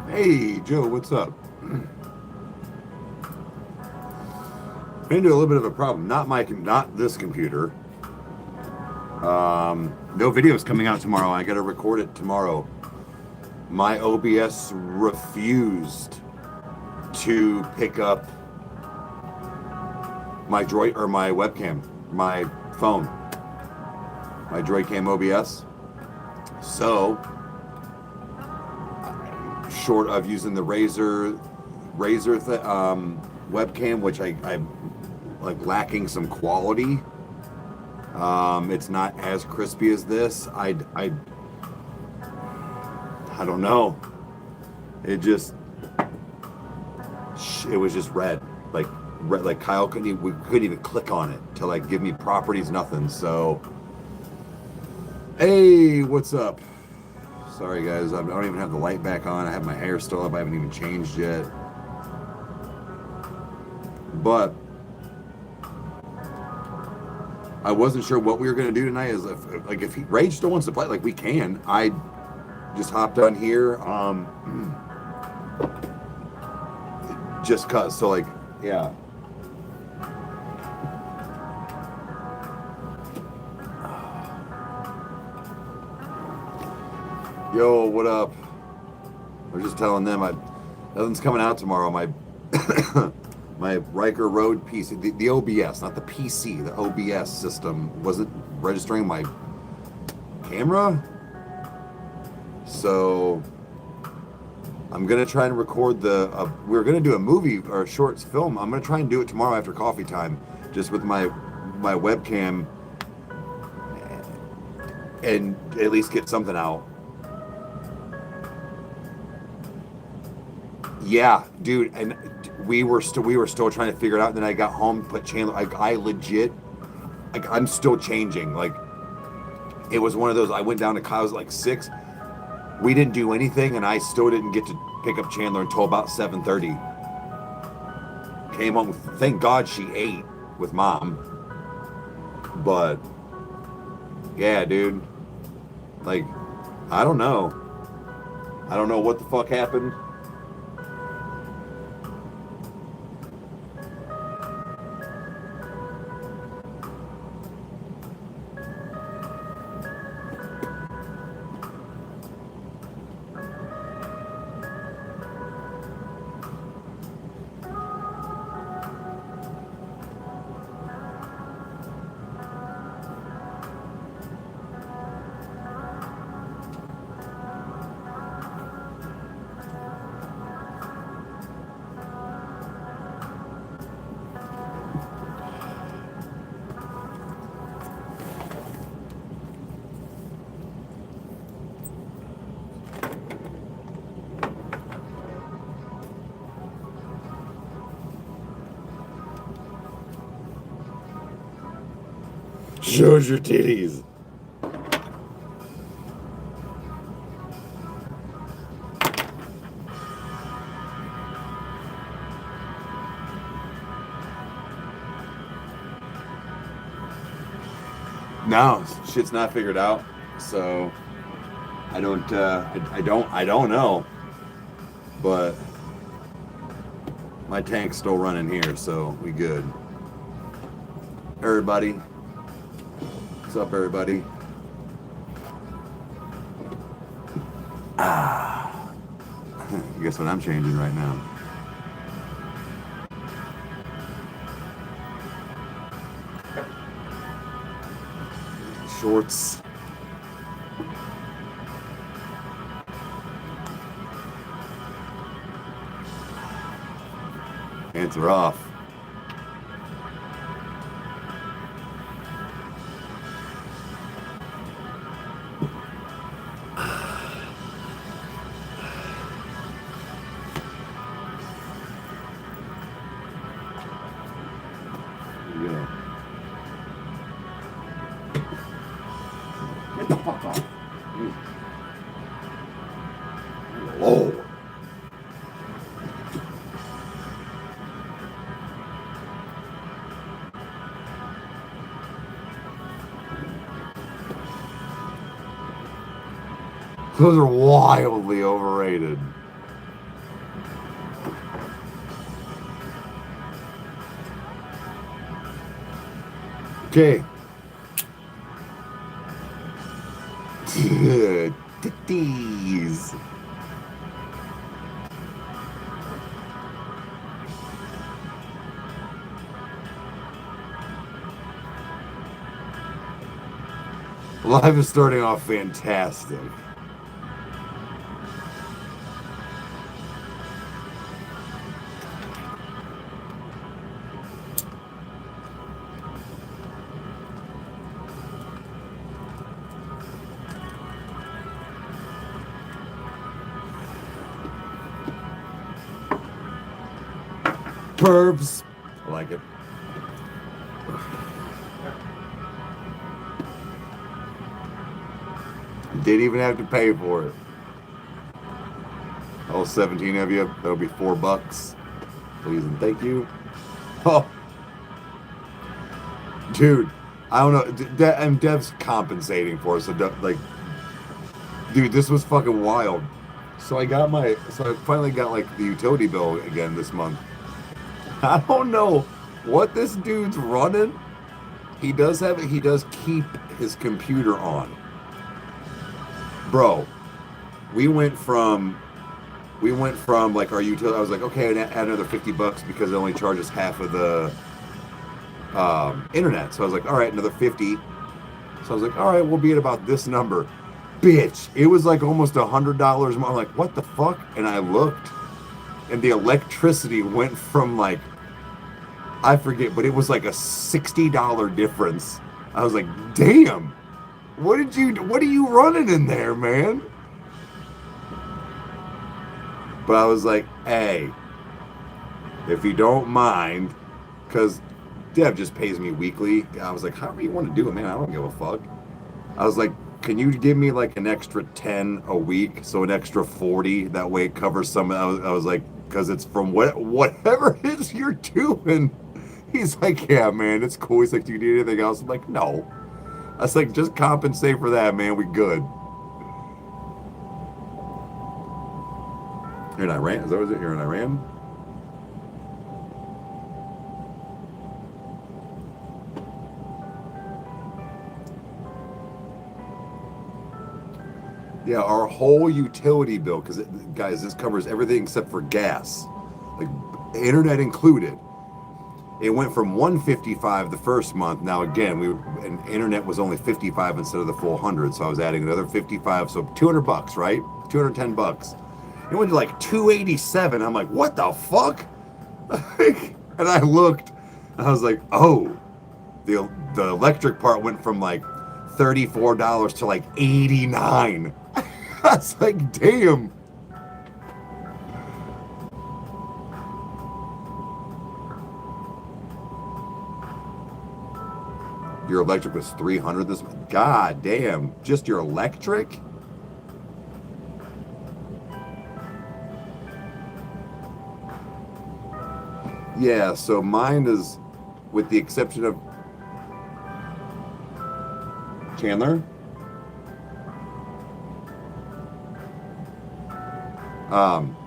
Hey, Joe, what's up? Into a little bit of a problem. Not this computer. No videos coming out tomorrow. I got to record it tomorrow. My OBS refused to pick up my Droid or my webcam, my phone, my Droidcam OBS. So, short of using the Razer webcam, which I'm like lacking some quality. It's not as crispy as this. I don't know. It was just red, like Kyle we couldn't even click on it to like give me properties, nothing. So, hey, what's up? Sorry guys, I don't even have the light back on. I have my hair still up. I haven't even changed yet. But I wasn't sure what we were gonna do tonight. Is if Rage still wants to play, like we can. I just hopped on here. Just cause. So like, yeah. Yo, what up? I was just telling them nothing's coming out tomorrow. My my Rykerroad PC, the OBS, not the PC, the OBS system wasn't registering my camera. So I'm gonna try and record we're gonna do a movie or a short film. I'm gonna try and do it tomorrow after coffee time, just with my webcam, and at least get something out. Yeah, dude, and we were still trying to figure it out. And then I got home, put Chandler. I legit, like, I'm still changing. Like, it was one of those. I went down to Kyle's like 6. We didn't do anything, and I still didn't get to pick up Chandler until about 7:30. Came home. Thank God she ate with Mom. But yeah, dude, like, I don't know. I don't know what the fuck happened. Shows your titties. No, shit's not figured out. So I don't know. But my tank's still running here, so we good. Everybody. What's up, everybody? Guess what I'm changing right now? Shorts. Pants are off. Those are wildly overrated. Okay. Titties. Live is starting off fantastic. Pervs. I like it. Didn't even have to pay for it. All 17 of you, that'll be $4. Please and thank you. Oh, dude, I don't know. And Dev's compensating for us. So like, dude, this was fucking wild. So I finally got like the utility bill again this month. I don't know what this dude's running. He does keep his computer on. Bro, we went from like our utility. I was like, okay, add another $50 because it only charges half of the internet. So I was like, all right, another 50. So I was like, all right, we'll be at about this number. Bitch, it was like almost $100 more. I'm like, what the fuck? And I looked, and the electricity went from like, I forget, but it was like a $60 difference. I was like, damn, what are you running in there, man? But I was like, hey, if you don't mind, because Dev just pays me weekly. I was like, however you want to do it, man, I don't give a fuck. I was like, can you give me like an extra 10 a week, so an extra 40? That way it covers some. I was like, because it's from whatever it is you're doing. He's like, yeah, man, it's cool. He's like, do you need anything else? I'm like, no. I was like, just compensate for that, man. We good. You're in Iran? Is that what it is? You're in Iran? Yeah, our whole utility bill, because guys, this covers everything except for gas, like internet included. It went from $155 the first month. Now again, and internet was only $55 instead of the full $100, so I was adding another $55, so $200, right? $210. It went to like $287. I'm like, what the fuck? And I looked, and I was like, oh, the electric part went from like $34 to like $89. I was like, damn. Your electric was $300 this month. God damn. Just your electric? Yeah, so mine is, with the exception of Chandler.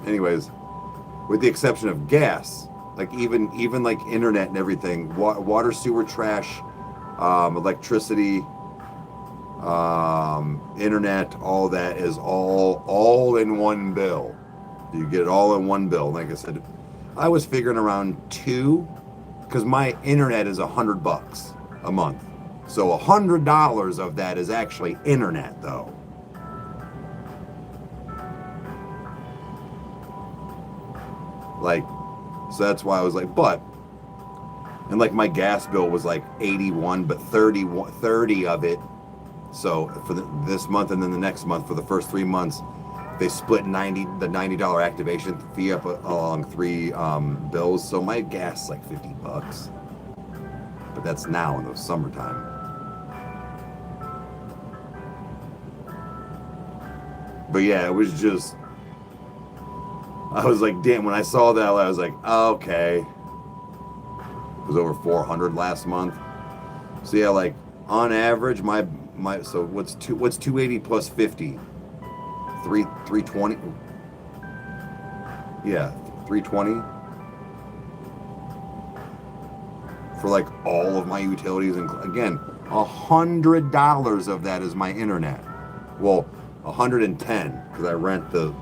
Anyways, with the exception of gas, like even like internet and everything, water, sewer, trash, electricity, internet, all that is all in one bill. You get it all in one bill. Like I said, I was figuring around $2, because my internet is $100 a month. So $100 of that is actually internet, though. Like, so that's why I was like, and like my gas bill was like 81, but 30 of it. So for this month and then the next month, for the first 3 months, they split the $90 activation fee up along 3 bills. So my gas is like $50, but that's now in the summertime. But yeah, it was just, I was like, damn, when I saw that, I was like, oh, okay. It was over 400 last month. So yeah, like on average, my so what's 280 plus 50? 320. Yeah, 320. for like all of my utilities. And again, $100 of that is my internet. Well, 110 because I rent the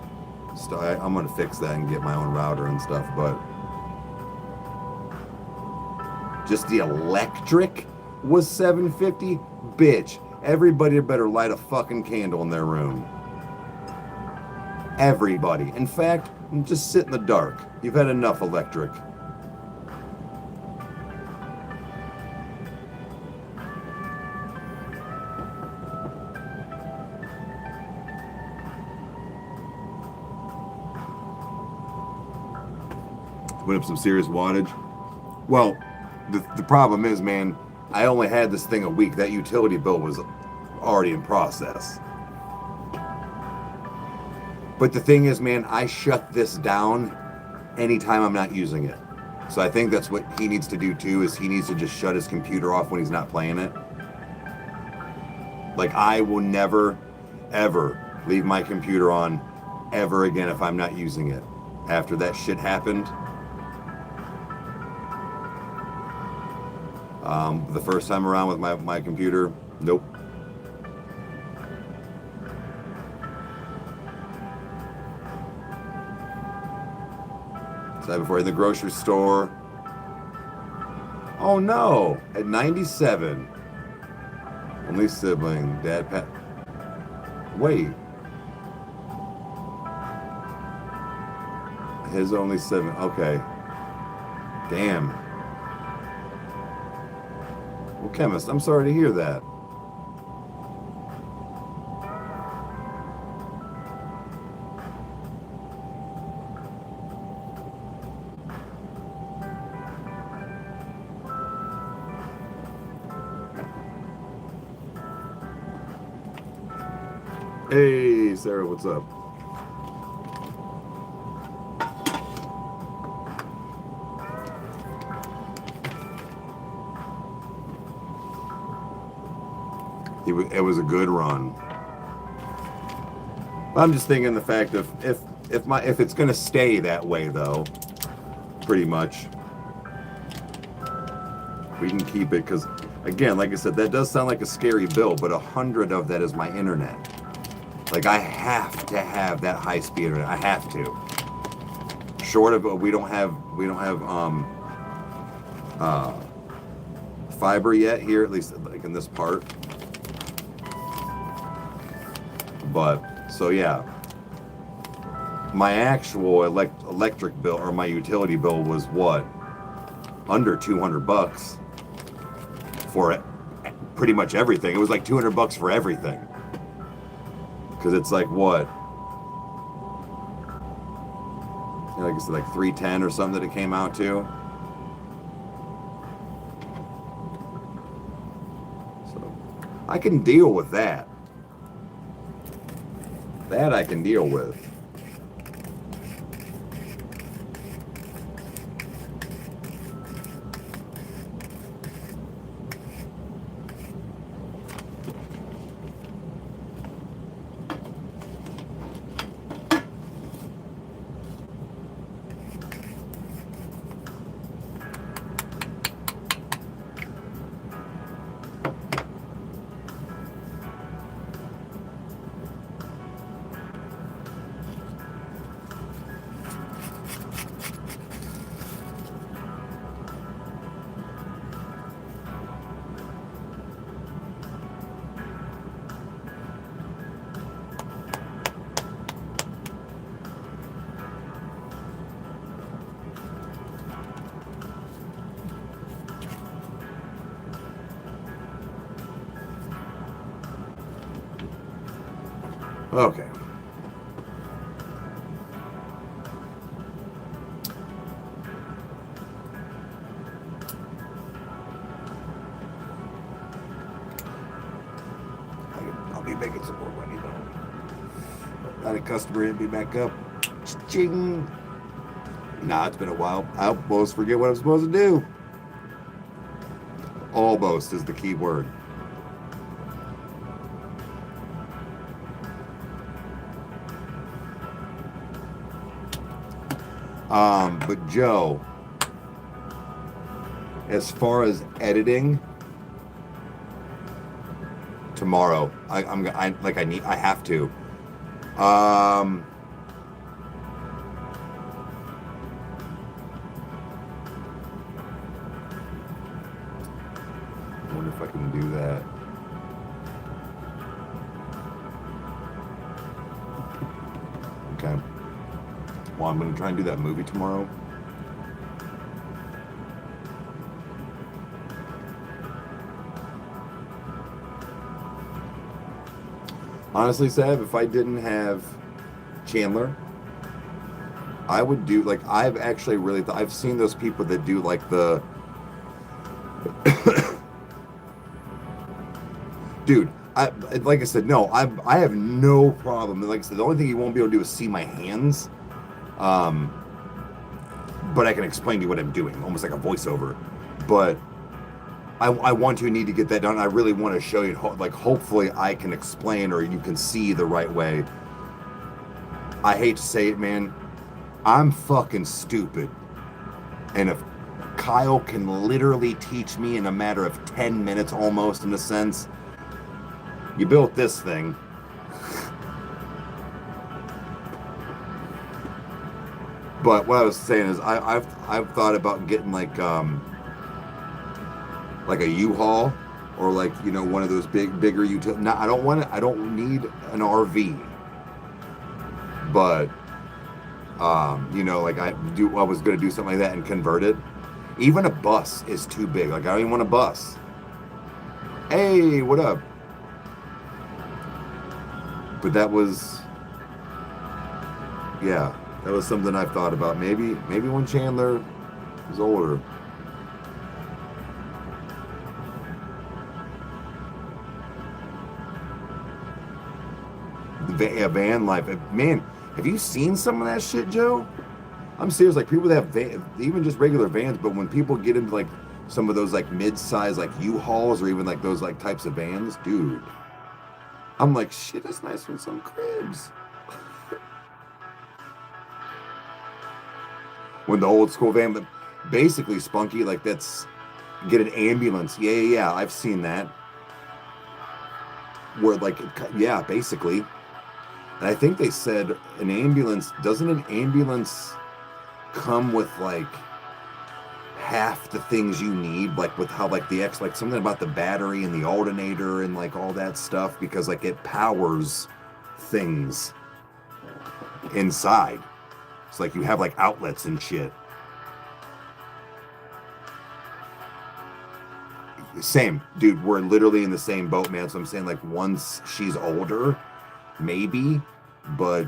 stuff. I'm gonna fix that and get my own router and stuff. But just the electric was $750. Bitch, everybody better light a fucking candle in their room. Everybody. In fact, just sit in the dark. You've had enough electric. Put up some serious wattage. Well, the problem is, man, I only had this thing a week. That utility bill was already in process. But the thing is, man, I shut this down anytime I'm not using it. So I think that's what he needs to do too, is he needs to just shut his computer off when he's not playing it. Like, I will never, ever leave my computer on ever again if I'm not using it. After that shit happened, the first time around with my computer, nope. So before in the grocery store. Oh no, at 97. Only sibling, dad, Pat. Wait. His only 7, okay. Damn. Well, chemist, I'm sorry to hear that. Hey, Sarah, what's up? It was a good run. I'm just thinking the fact of if it's gonna stay that way though, pretty much we can keep it, because again, like I said, that does sound like a scary bill, but 100 of that is my internet. Like, I have to have that high speed internet. I have to. Short of we don't have fiber yet here, at least like in this part. But so yeah, my actual electric bill, or my utility bill, was what, under $200 for it, pretty much everything. It was like $200 for everything, because it's like what, like I said, like $310 or something that it came out to. So I can deal with that. That I can deal with. Okay. I'll be making some more money though. Not a customer hit me back up. Ching. Nah, it's been a while. I almost forget what I'm supposed to do. Almost is the key word. But Joe, As far as editing, tomorrow. I have to. I wonder if I can do that. Okay. Well, I'm going to try and do that movie tomorrow. Honestly, Sav, if I didn't have Chandler, I would do, like, I've actually really, I've seen those people that do, like, the, dude, like I said, no, I have no problem. Like I said, the only thing you won't be able to do is see my hands. But I can explain to you what I'm doing, almost like a voiceover. But I want to need to get that done. I really want to show you, like, hopefully I can explain or you can see the right way. I hate to say it, man. I'm fucking stupid. And if Kyle can literally teach me in a matter of 10 minutes almost, in a sense, you built this thing. But what I was saying is I've thought about getting like a U-Haul or, like, you know, one of those bigger utility. Now I don't need an RV, but you know, like I was gonna do something like that and convert it. Even a bus is too big. Like, I don't even want a bus. Hey, what up? But that was, yeah, that was something I've thought about. Maybe when Chandler is older. Van life, man. Have you seen some of that shit, Joe? I'm serious. Like, people that have even just regular vans, but when people get into like some of those like mid-size like U-Hauls or even like those like types of vans, dude, I'm like, shit, it's nice with some cribs. When the old school van, but basically, Spunky, like, that's get an ambulance. Yeah, I've seen that. Where, like, yeah, basically. And I think they said an ambulance, doesn't an ambulance come with like half the things you need, like with how like like something about the battery and the alternator and like all that stuff, because like it powers things inside. It's like you have like outlets and shit. Same, dude, we're literally in the same boat, man. So I'm saying, like, once she's older, maybe, but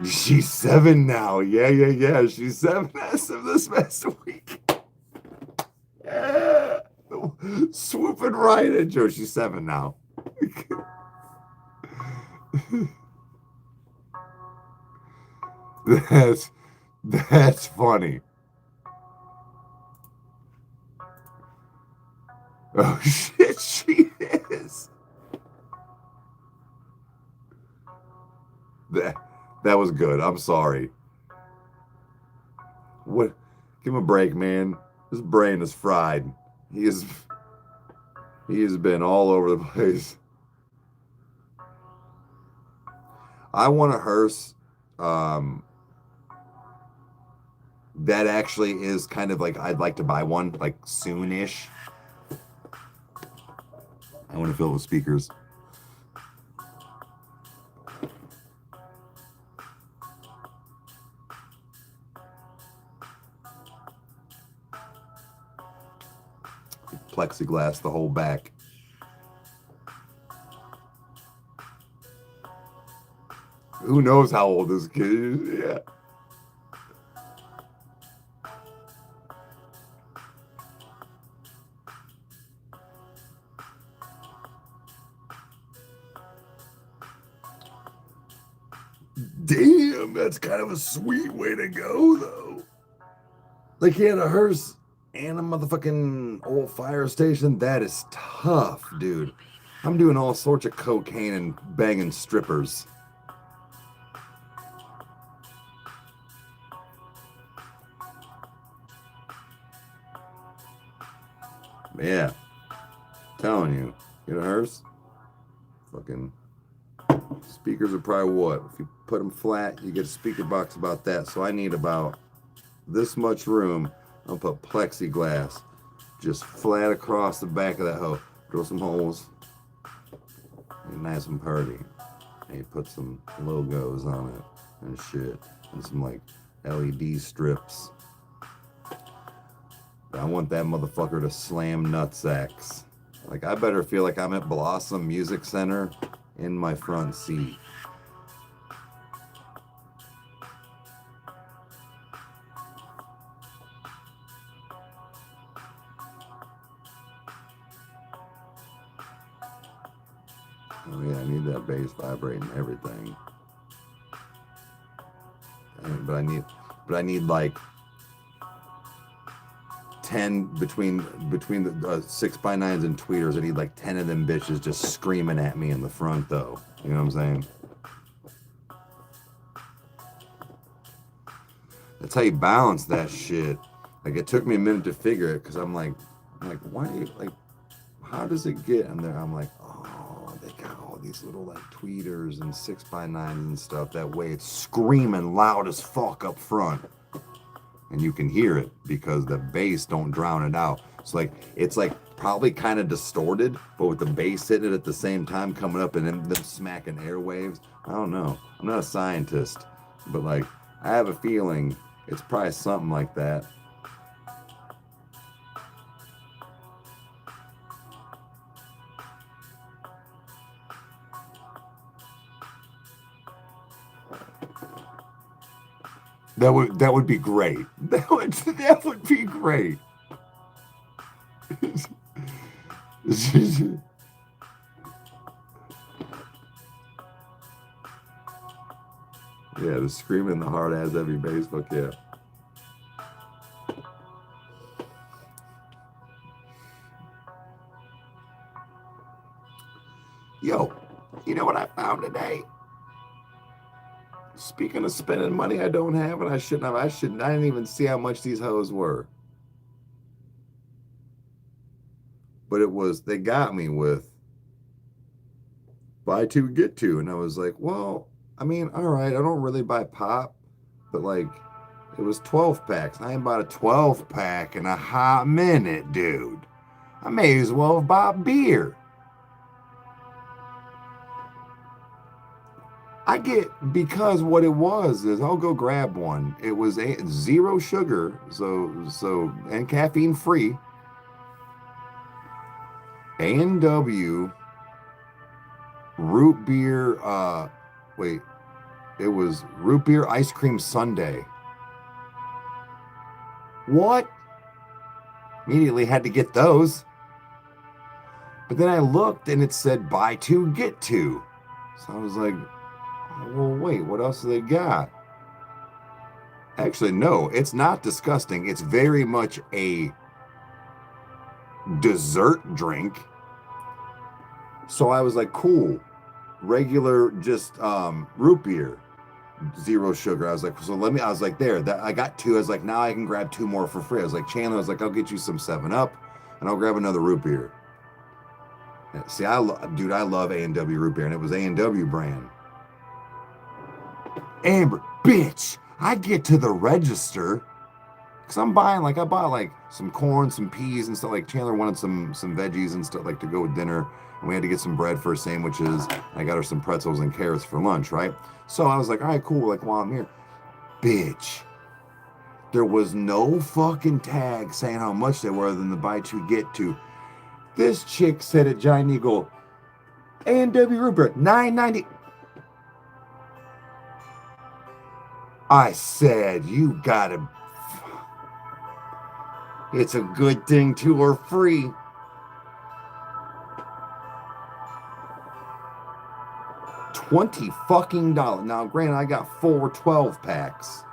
she's 7 now. Yeah. She's 7 as of this past week. Yeah. Swooping right in, Joe. She's 7 now. That's funny. Oh shit, she is. That was good. I'm sorry. What? Give him a break, man. His brain is fried. He has been all over the place. I want a hearse. That actually is kind of like, I'd like to buy one like soon-ish. I want to fill it with speakers. Plexiglass the whole back. Who knows how old this kid is? Yeah. Damn, that's kind of a sweet way to go, though. Like, he had a hearse and a motherfucking old fire station. That is tough, dude. I'm doing all sorts of cocaine and banging strippers. Yeah. Telling you. You know hers? Fucking speakers are probably what? If you put them flat, you get a speaker box about that. So I need about this much room. I'll put plexiglass just flat across the back of that hoe. Drill some holes. And nice and party. And you put some logos on it and shit. And some like LED strips. I want that motherfucker to slam nutsacks. Like, I better feel like I'm at Blossom Music Center in my front seat. Oh yeah, I need that bass vibrating everything. But I need like 10 between the 6x9s and tweeters. I need like 10 of them bitches just screaming at me in the front though. You know what I'm saying? That's how you balance that shit. Like, it took me a minute to figure it because I'm like, why do you, like, how does it get? And then I'm like, oh, they got all these little like tweeters and 6x9s and stuff. That way it's screaming loud as fuck up front. And you can hear it because the bass don't drown it out. So like, it's like probably kind of distorted, but with the bass hitting it at the same time coming up and then them smacking airwaves. I don't know. I'm not a scientist, but like, I have a feeling it's probably something like that. That would be great. That would be great. Yeah, the screaming the hard ass heavy bass, fuck yeah. Yo, you know what I found today? Speaking of spending money I don't have, and I shouldn't have, I didn't even see how much these hoes were. But they got me with buy two, get two. And I was like, well, I mean, all right, I don't really buy pop, but like, it was 12 packs. I ain't bought a 12 pack in a hot minute, dude. I may as well have bought beer. I get, because what it was is I'll go grab one. It was zero sugar, so and caffeine free. A&W root beer. Wait, it was root beer ice cream sundae. What? Immediately had to get those. But then I looked and it said buy two, get two. So I was like, well, wait, what else do they got? Actually, no, it's not disgusting. It's very much a dessert drink. So I was like, cool. Regular, just root beer, zero sugar. I was like, I was like, I got two. I was like, now I can grab two more for free. I was like, Chandler, I was like, I'll get you some 7-Up and I'll grab another root beer. See, dude, I love A&W root beer, and it was A&W brand. Amber, bitch, I get to the register because I bought like some corn, some peas and stuff. Like, Chandler wanted some veggies and stuff like to go with dinner, and we had to get some bread for sandwiches. I got her some pretzels and carrots for lunch, right? So I was like, all right, cool. Like, while I'm here, bitch, there was no fucking tag saying how much they were than the buy two get two. This chick said at Giant Eagle, A&W root beer, $9.90. I said, you gotta. It's a good thing two are free. $20 fucking. Now, granted, I got 4 12 packs.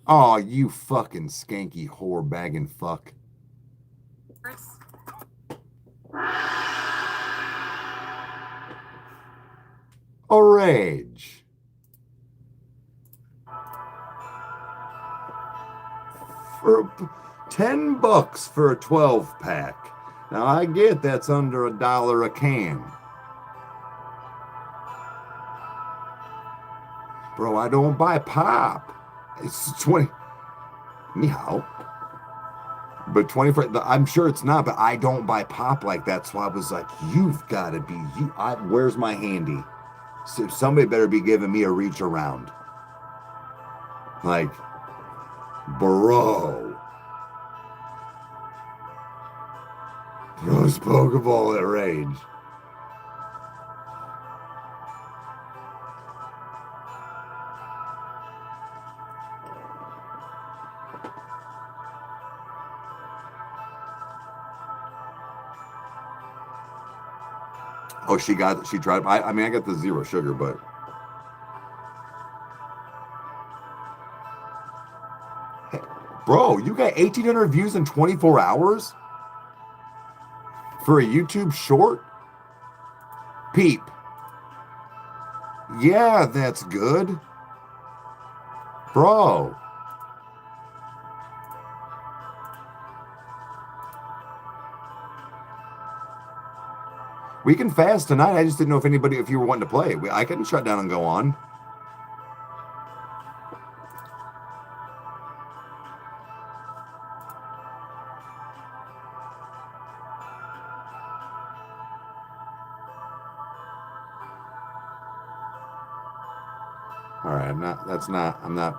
Oh, you fucking skanky whore bagging fuck. A rage. for $10 for a 12 pack. Now I get that's under $1 a can. Bro, I don't buy pop. It's 20. Meow. But 24, I'm sure it's not, but I don't buy pop like that. So I was like, you've got to be, where's my handy? So somebody better be giving me a reach around. Like, bro. Throws Pokeball at range. Oh, she tried. I mean, I got the 0 sugar, but. Hey, bro, you got 1,800 views in 24 hours? For a YouTube short? Peep. Yeah, that's good. Bro. We can fast tonight. I just didn't know if you were wanting to play. I couldn't shut down and go on. All right, I'm not.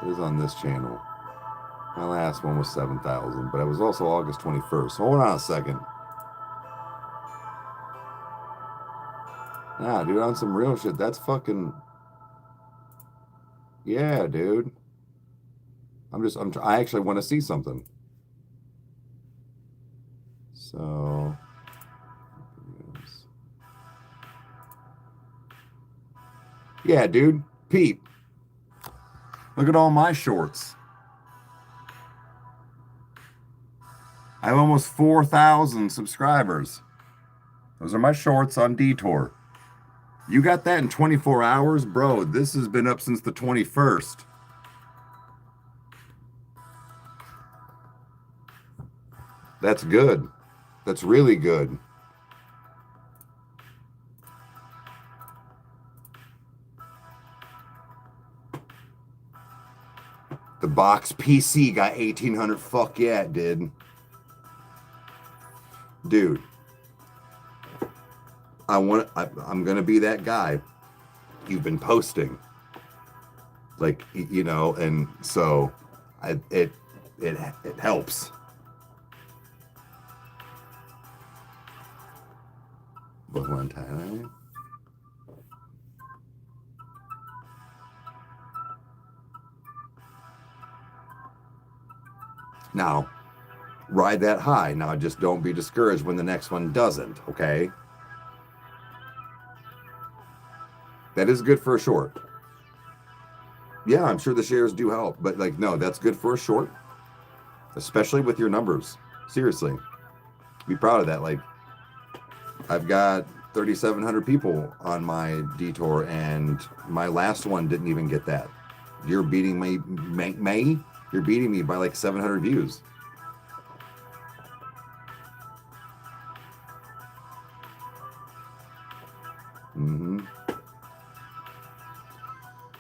It is on this channel. My last one was 7,000, but it was also August 21st. Hold on a second. Nah, dude, on some real shit. That's fucking. Yeah, dude. I actually want to see something. So. Yeah, dude. Peep. Look at all my shorts. I have almost 4,000 subscribers. Those are my shorts on DETOUR. You got that in 24 hours? Bro, this has been up since the 21st. That's good. That's really good. The box PC got 1,800. Fuck yeah, it did. Dude, I'm gonna be that guy you've been posting, like, you know, and so it helps. Both one time. Now, ride that high. Now, just don't be discouraged when the next one doesn't, okay? That is good for a short. Yeah, I'm sure the shares do help, but like, no, that's good for a short, especially with your numbers. Seriously, be proud of that. Like, I've got 3,700 people on my DETOUR, and my last one didn't even get that. You're beating me, May. You're beating me by like 700 views. Mm-hmm.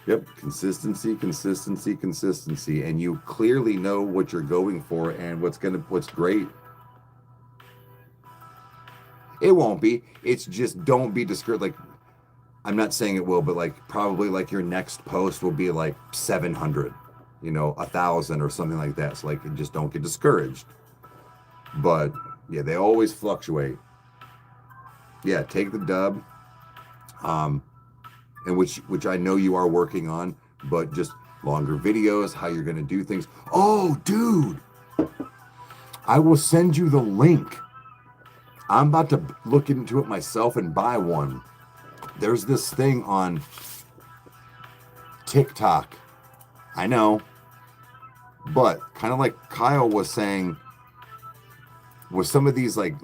Yep, consistency, and you clearly know what you're going for and what's great. It won't be. It's just, don't be discouraged. Like, I'm not saying it will, but like, probably like your next post will be like 700, you know, 1,000 or something like that. So like, just don't get discouraged. But yeah, they always fluctuate. Yeah, take the dub. And which I know you are working on, but just longer videos, how you're going to do things. Oh, dude, I will send you the link. I'm about to look into it myself and buy one. There's this thing on TikTok. I know, but kind of like Kyle was saying, with some of these like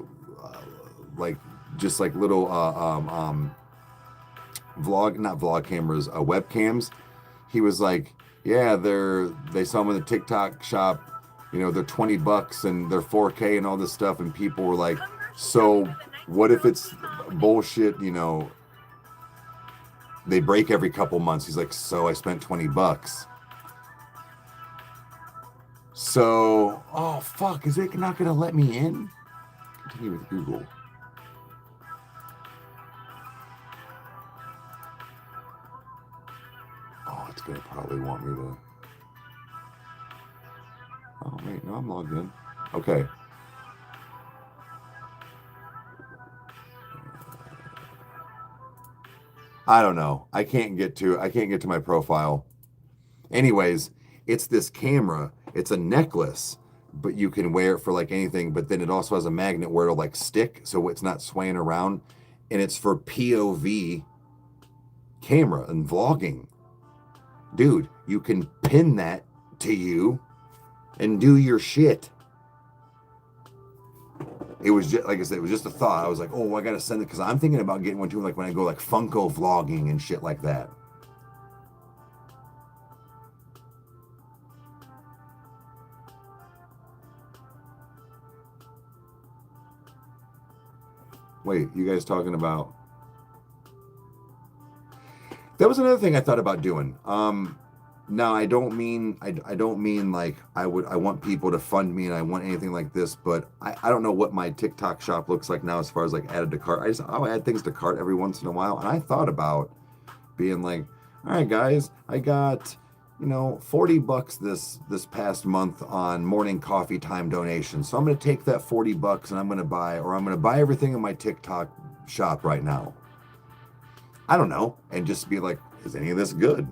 just like little not vlog cameras, webcams, he was like, Yeah, they saw them in the TikTok shop. You know, they're $20 and they're 4K and all this stuff, and people were like, "So, what if it's bullshit?" You know, they break every couple months. He's like, "So I spent $20." So, oh fuck, is it not gonna let me in? Continue with Google. Oh, it's gonna probably want me to. Oh wait, no, I'm logged in. Okay. I don't know. I can't get to my profile. Anyways, it's this camera. It's a necklace, but you can wear it for like anything. But then it also has a magnet where it'll like stick, so it's not swaying around. And it's for POV camera and vlogging. Dude, you can pin that to you and do your shit. It was just like I said, it was just a thought. I was like, oh, I gotta send it because I'm thinking about getting one too, like when I go like Funko vlogging and shit like that. Wait, you guys talking about? That was another thing I thought about doing. No, I don't mean like I want people to fund me and I want anything like this, but I don't know what my TikTok shop looks like now as far as like added to cart. I'll add things to cart every once in a while, and I thought about being like, all right, guys, I got $40 this past month on morning coffee time donation. So I'm gonna take that $40 and I'm gonna buy everything in my TikTok shop right now. I don't know, and just be like, is any of this good?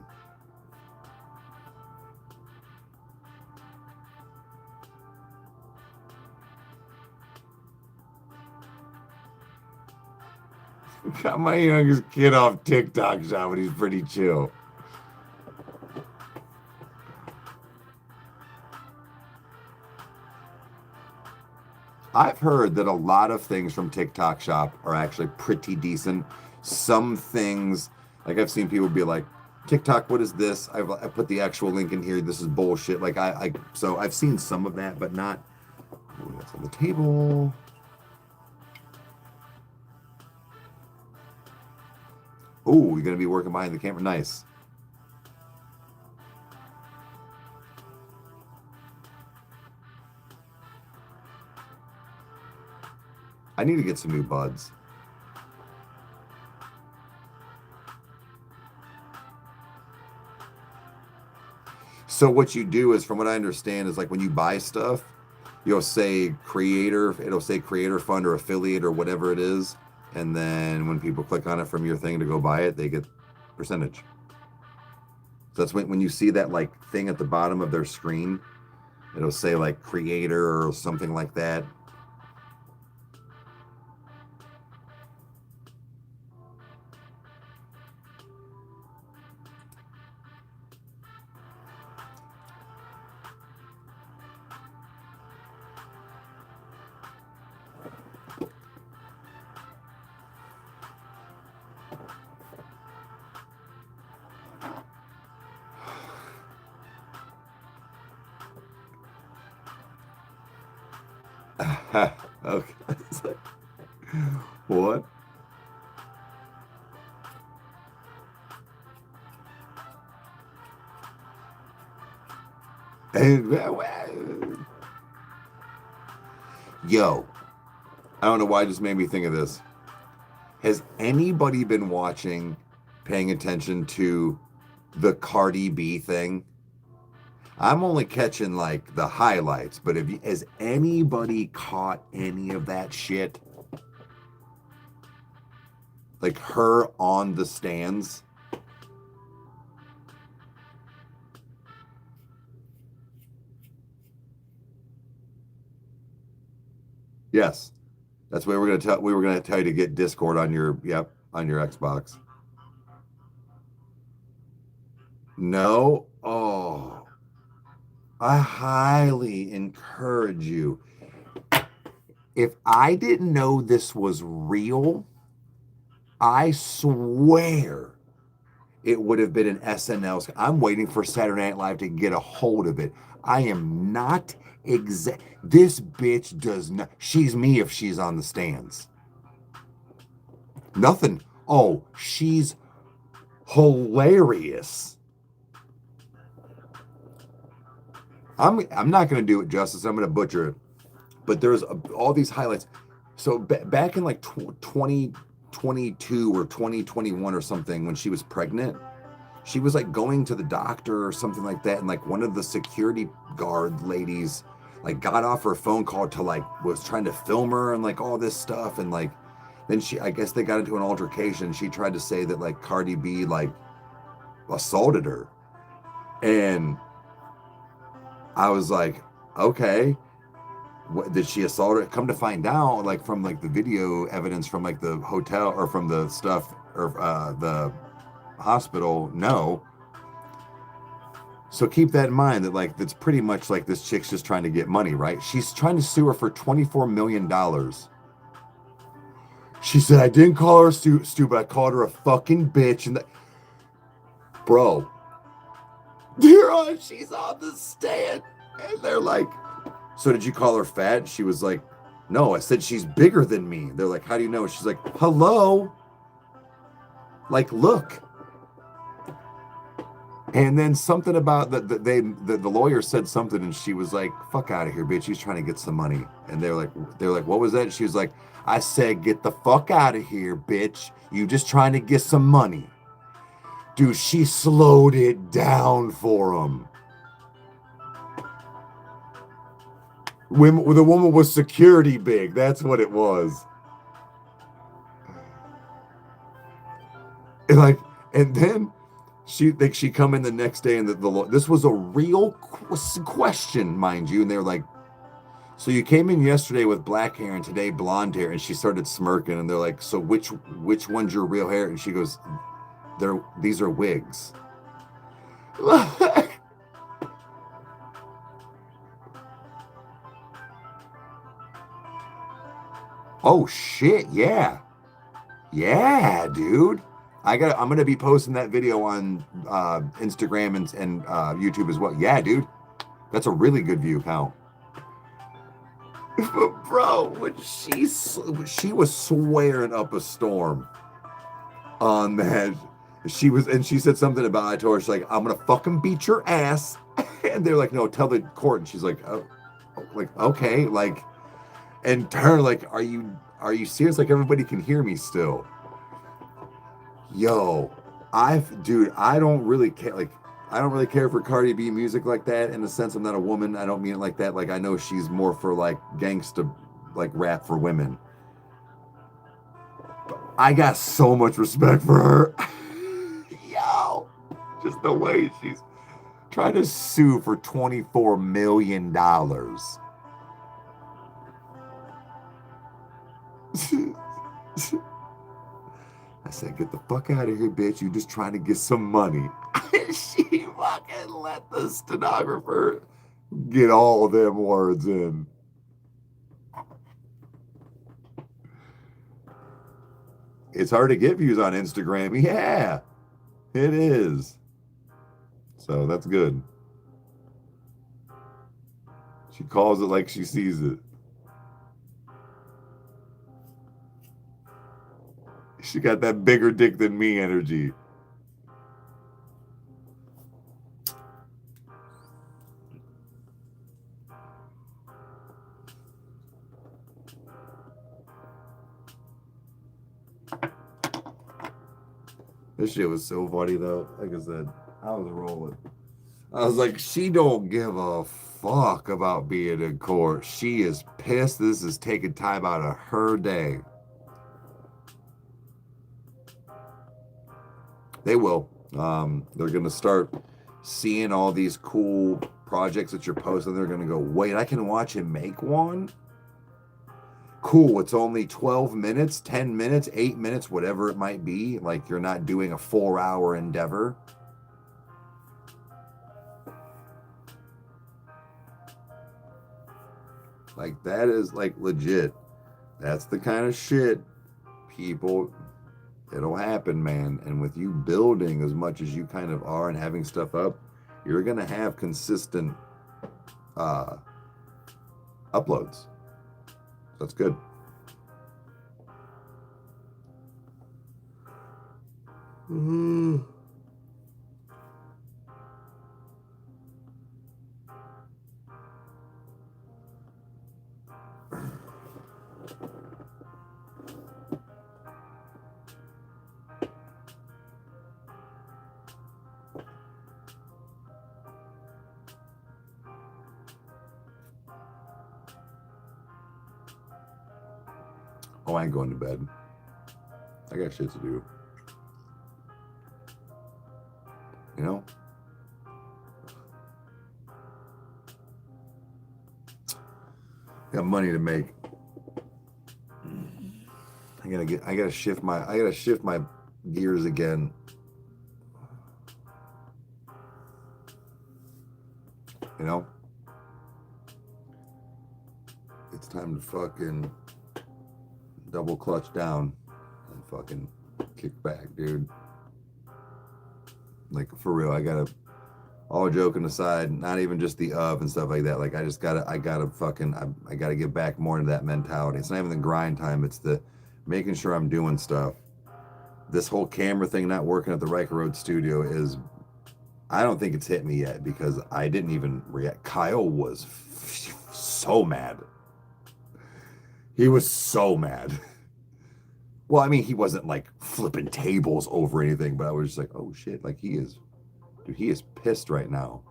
Got my youngest kid off TikTok shop, and he's pretty chill. I've heard that a lot of things from TikTok shop are actually pretty decent. Some things, like I've seen people be like, TikTok, what is this? I put the actual link in here. This is bullshit. Like so I've seen some of that, but not. Oh, that's on the table. Oh, you're gonna be working behind the camera. Nice. I need to get some new buds. So what you do is, from what I understand, is like when you buy stuff, you'll say creator, it'll say creator fund or affiliate or whatever it is, and then when people click on it from your thing to go buy it, they get percentage. So that's when you see that like thing at the bottom of their screen, it'll say like creator or something like that. Okay. What? Yo, I don't know why it just made me think of this. Has anybody been paying attention to the Cardi B thing? I'm only catching like the highlights, but has anybody caught any of that shit? Like her on the stands? Yes. That's where we were gonna tell you to get Discord on your on your Xbox. No? Oh. I highly encourage you. If I didn't know this was real, I swear it would have been an SNL. I'm waiting for Saturday Night Live to get a hold of it. I am not this bitch does not. She's me if she's on the stands. Nothing. Oh, she's hilarious. I'm not going to do it justice. I'm going to butcher it. But there's all these highlights. So back in like 2022 or 2021 or something, when she was pregnant, she was like going to the doctor or something like that, and like one of the security guard ladies like got off her phone call to like was trying to film her and like all this stuff, and like then I guess they got into an altercation. She tried to say that like Cardi B like assaulted her, and I was like, okay, what did she assault her? Come to find out, like from like the video evidence from like the hotel or from the stuff or the hospital, no. So keep that in mind, that like that's pretty much like this chick's just trying to get money, right? She's trying to sue her for $24 million. She said, I didn't call her stupid, I called her a fucking bitch. And bro, she's on the stand, and they're like, so did you call her fat? She was like, no, I said she's bigger than me. They're like, how do you know? She's like, hello, like, look. And then something about the lawyer said something, and she was like, fuck out of here, bitch, he's trying to get some money. And they're like, what was that? And she was like, I said, get the fuck out of here, bitch, you just trying to get some money. Dude, she slowed it down for him. The woman was security big. That's what it was. And then she come in the next day, and this was a real question, mind you. And they were like, so you came in yesterday with black hair and today blonde hair. And she started smirking, and they're like, so which one's your real hair? And she goes, these are wigs. Oh shit, yeah, dude. I'm gonna be posting that video on Instagram and YouTube as well. Yeah, dude, that's a really good view count. But bro, when she was swearing up a storm on that, she said something about, I told her, she's like, I'm gonna fucking beat your ass. And they're like, no, tell the court. And she's like, oh, like, okay, like, and her like, are you serious? Like, everybody can hear me still. Yo, I don't really care. Like, I don't really care for Cardi B music like that. In the sense, I'm not a woman. I don't mean it like that. Like, I know she's more for like gangsta, like rap for women. But I got so much respect for her. Yo, just the way she's trying to sue for $24 million. I said, get the fuck out of here, bitch. You just trying to get some money. She fucking let the stenographer get all of them words in. It's hard to get views on Instagram. Yeah, it is. So that's good. She calls it like she sees it. She got that bigger dick than me energy. This shit was so funny though. Like I said, I was rolling. I was like, she don't give a fuck about being in court. She is pissed. This is taking time out of her day. They will. They're going to start seeing all these cool projects that you're posting. They're going to go, wait, I can watch him make one? Cool. It's only 12 minutes, 10 minutes, 8 minutes, whatever it might be. Like, you're not doing a 4-hour endeavor. Like, that is like legit. That's the kind of shit people It'll happen, man. And with you building as much as you kind of are and having stuff up, you're gonna have consistent uploads. That's good. Oh, I ain't going to bed. I got shit to do. You know? Got money to make. I gotta shift my gears again. You know? It's time to fucking double clutch down and fucking kick back, dude. Like, for real, I gotta, all joking aside, not even just the and stuff like that. Like, I gotta get back more into that mentality. It's not even the grind time, it's the making sure I'm doing stuff. This whole camera thing not working at the Rykerroad studio is, I don't think it's hit me yet because I didn't even react. Kyle was so mad. He was so mad. Well, I mean, he wasn't like flipping tables over anything, but I was just like, oh shit, like he is pissed right now.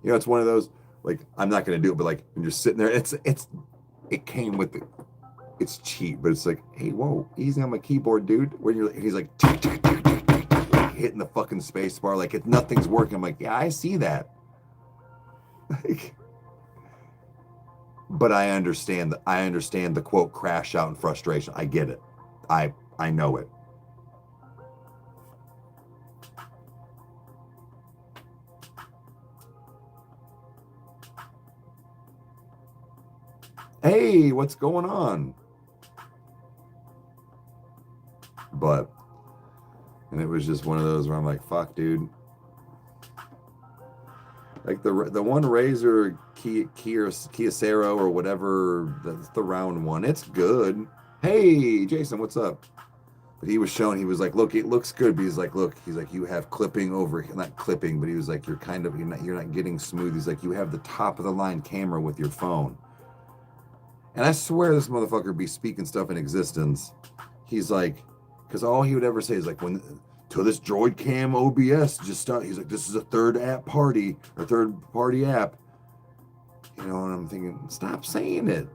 You know, it's one of those, like, I'm not gonna do it, but like when you're sitting there, it came with it's cheap, but it's like, hey, whoa, easy on my keyboard, dude. He's like hitting the fucking space bar, like nothing's working. I'm like, yeah, I see that. Like, but I understand the quote crash out and frustration. I get it. I know it. Hey, what's going on? And it was just one of those where I'm like, fuck, dude. Like the one Razor Kyocera or whatever, that's the round one. It's good. Hey, Jason, what's up? But he was showing, he was like, look, it looks good. But he's like, look, you have clipping over, not clipping, but he was like, you're not getting smooth. He's like, you have the top of the line camera with your phone. And I swear this motherfucker be speaking stuff in existence. He's like, because all he would ever say is like, till this Droid Cam OBS just started, he's like, this is a third party app. You know, and I'm thinking, stop saying it.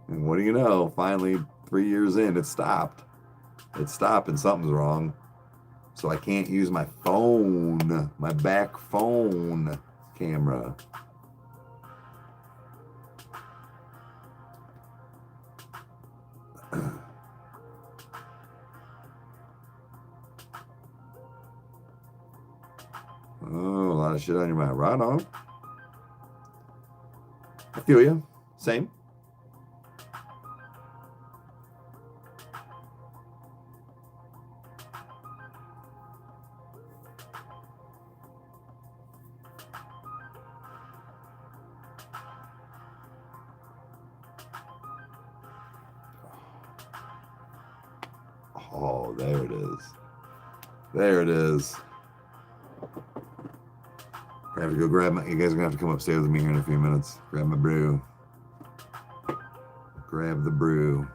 And what do you know? Finally, 3 years in, it stopped. It's stopping, something's wrong. So I can't use my phone, my back phone camera. Oh, a lot of shit on your mind. Right on. I feel you. Same. Oh, there it is. There it is. I have to go grab my, you guys are gonna have to come upstairs with me here in a few minutes. Grab my brew. Grab the brew.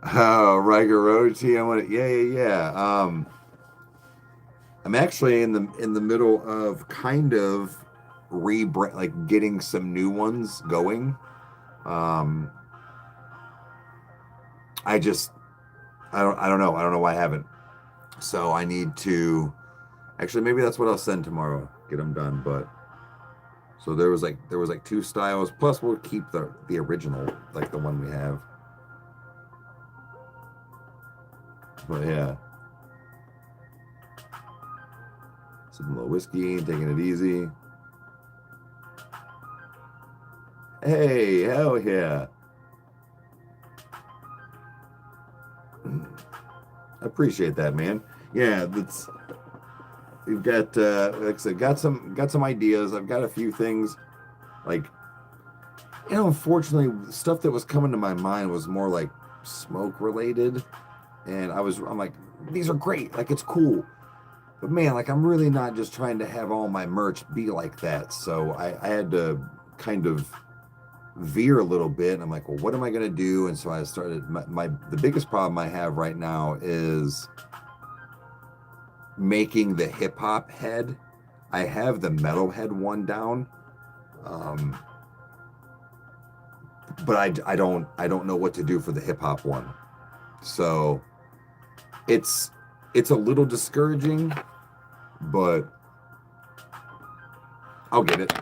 Oh, Rykerroad, see, I want it. Yeah. I'm actually in the middle of kind of like getting some new ones going. I don't know why I haven't. So I need to, actually, maybe that's what I'll send tomorrow. Get them done. But so there was like 2 styles. Plus we'll keep the original, like the one we have. But yeah. Some little whiskey, taking it easy. Hey, hell yeah. I appreciate that, man. Yeah, that's we've got like I said, got some ideas. I've got a few things like unfortunately stuff that was coming to my mind was more like smoke related. And I'm like, these are great, like it's cool. But man, like I'm really not just trying to have all my merch be like that. So I had to kind of veer a little bit. And I'm like, well, what am I gonna do? And so I started the biggest problem I have right now is making the hip hop head. I have the metalhead one down, um, but I don't know what to do for the hip hop one. So it's it's a little discouraging, but I'll get it.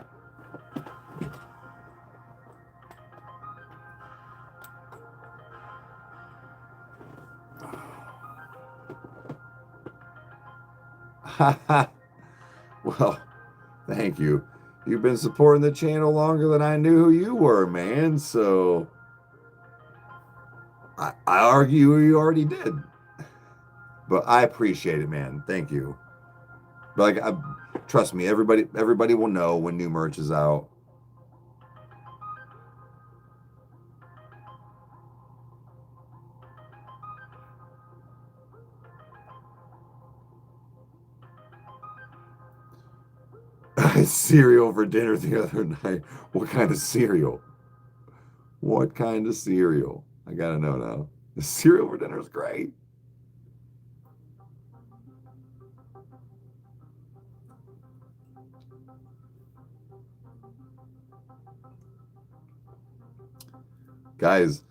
Well, thank you. You've been supporting the channel longer than I knew who you were, man. So I argue you already did. But I appreciate it, man. Thank you. But like, trust me, everybody will know when new merch is out. Cereal for dinner the other night. What kind of cereal? What kind of cereal? I gotta know now. The cereal for dinner is great. Guys,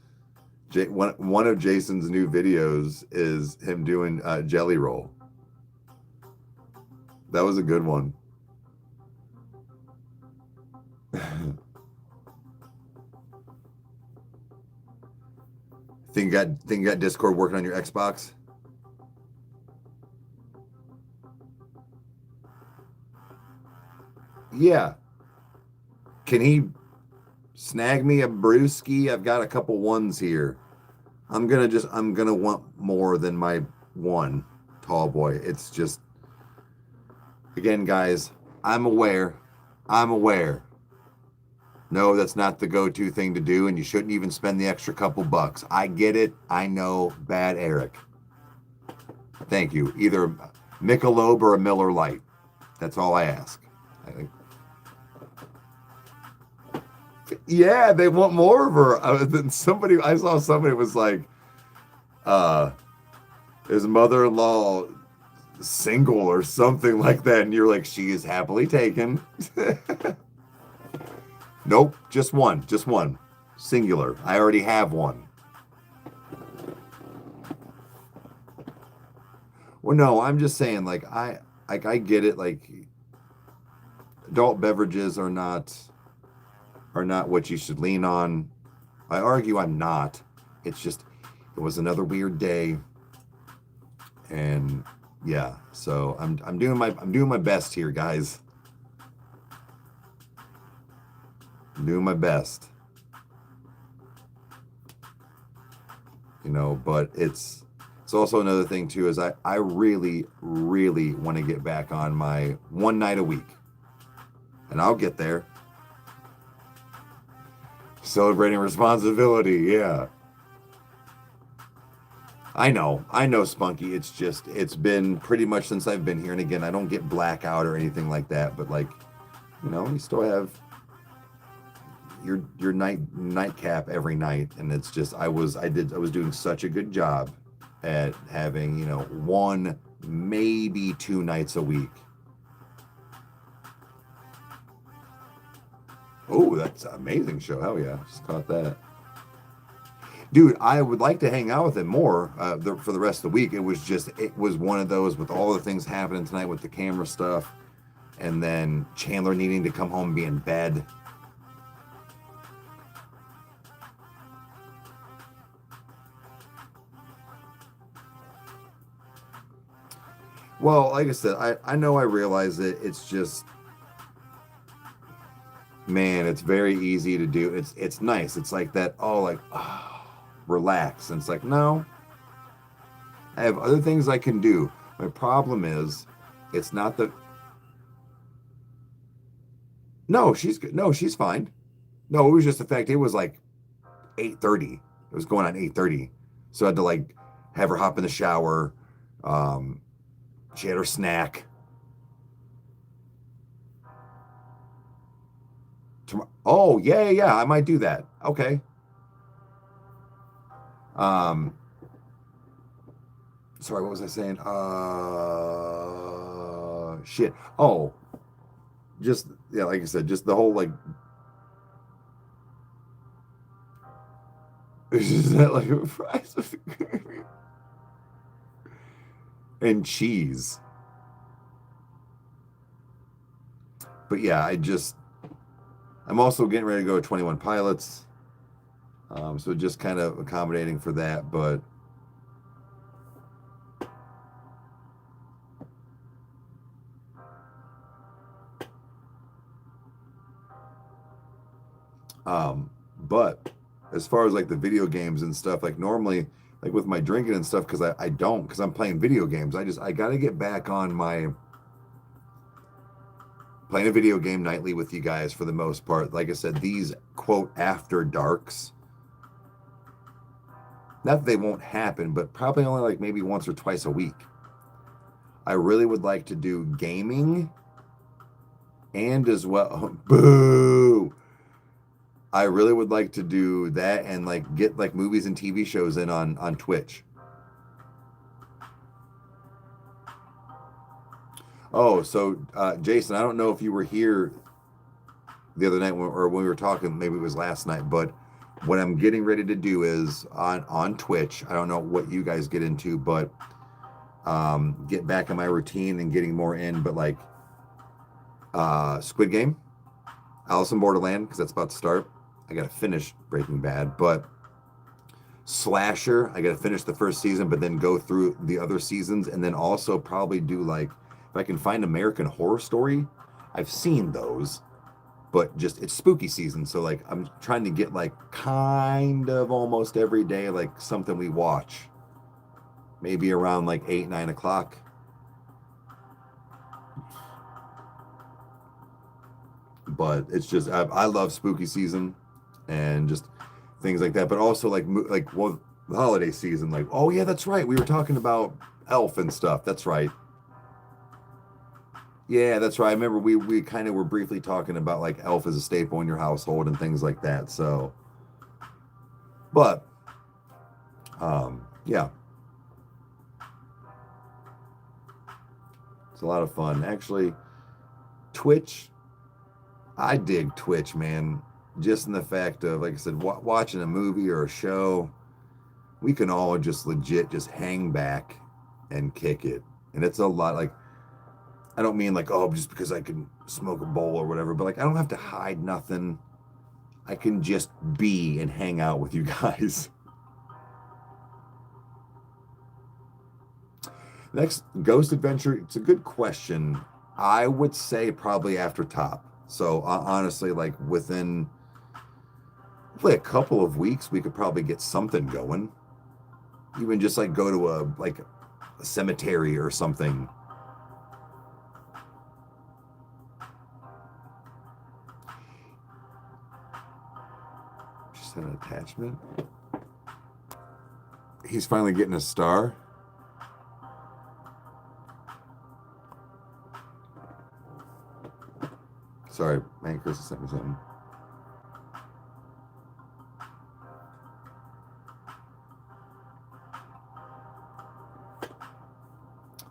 one of Jason's new videos is him doing jelly roll. That was a good one. Think you got Discord working on your Xbox? Yeah. Can he snag me a brewski? I've got a couple ones here. I'm gonna want more than my one tall boy. It's just again, guys, I'm aware. I'm aware. No, that's not the go-to thing to do, and you shouldn't even spend the extra couple bucks. I get it. I know. Bad Eric. Thank you. Either Michelob or a Miller Lite. That's all I ask. Yeah, they want more of her. I saw somebody was like, his mother-in-law single or something like that, and you're like, she is happily taken. Nope, just one, singular. I already have one. Well, no, I'm just saying, like I get it. Like adult beverages are not what you should lean on. I argue I'm not. It's just it was another weird day, and yeah. So I'm doing my best here, guys. I'm doing my best. You know, but it's also another thing too is I really want to get back on my one night a week, and I'll get there. Celebrating responsibility, yeah. I know, Spunky. It's just it's been pretty much since I've been here, and again, I don't get blackout or anything like that, but like, you know, you still have your nightcap every night, and it's just I was doing such a good job at having, you know, one maybe two nights a week. Oh, that's an amazing show. Hell yeah, just caught that. Dude, I would like to hang out with him more for the rest of the week. It was one of those with all the things happening tonight with the camera stuff, and then Chandler needing to come home and be in bed. Well, like I said, I know I realize it. It's just Man, it's very easy to do. It's nice. It's like that. Oh, like relax. And it's like, no, I have other things I can do. My problem is, it's not the. No, she's good. No, she's fine. No, it was just the fact it was like 8:30. It was going on 8:30, so I had to like have her hop in the shower. Um, she had her snack. Oh yeah, yeah, I might do that. Okay. Um, sorry, what was I saying? Shit. Oh, just yeah, like I said, just the whole like it's just that like fries with gravy and cheese. But yeah, I'm also getting ready to go to 21 Pilots. So just kind of accommodating for that, but but as far as like the video games and stuff, like normally, like with my drinking and stuff, because I don't, because I'm playing video games. I got to get back on my playing a video game nightly with you guys for the most part. Like I said, these quote after darks, not that they won't happen, but probably only like maybe once or twice a week. I really would like to do gaming and as well. Boo! I really would like to do that and like get like movies and TV shows in on Twitch. Oh, so Jason, I don't know if you were here the other night or when we were talking, maybe it was last night, but what I'm getting ready to do is on Twitch. I don't know what you guys get into, but get back in my routine and getting more in, but like Squid Game, Alice in Borderland, because that's about to start. I got to finish Breaking Bad, but Slasher, I got to finish the first season, but then go through the other seasons, and then also probably do like if I can find American Horror Story. I've seen those, but just it's spooky season, so like I'm trying to get like kind of almost every day like something we watch, maybe around like 8, 9 o'clock. But it's just I love spooky season and just things like that. But also like well the holiday season. Like oh yeah, that's right. We were talking about Elf and stuff. That's right. Yeah, that's right. I remember we kind of were briefly talking about like Elf as a staple in your household and things like that. So, but yeah, it's a lot of fun. Actually, Twitch, I dig Twitch, man. Just in the fact of, like I said, watching a movie or a show, we can all just legit just hang back and kick it. And it's a lot like, I don't mean like, oh, just because I can smoke a bowl or whatever, but like, I don't have to hide nothing. I can just be and hang out with you guys. Next, Ghost Adventure. It's a good question. I would say probably after Top. So honestly, like within a couple of weeks, we could probably get something going. Even just like go to a cemetery or something. Just an attachment. He's finally getting a star. Sorry, man, Chris sent me something.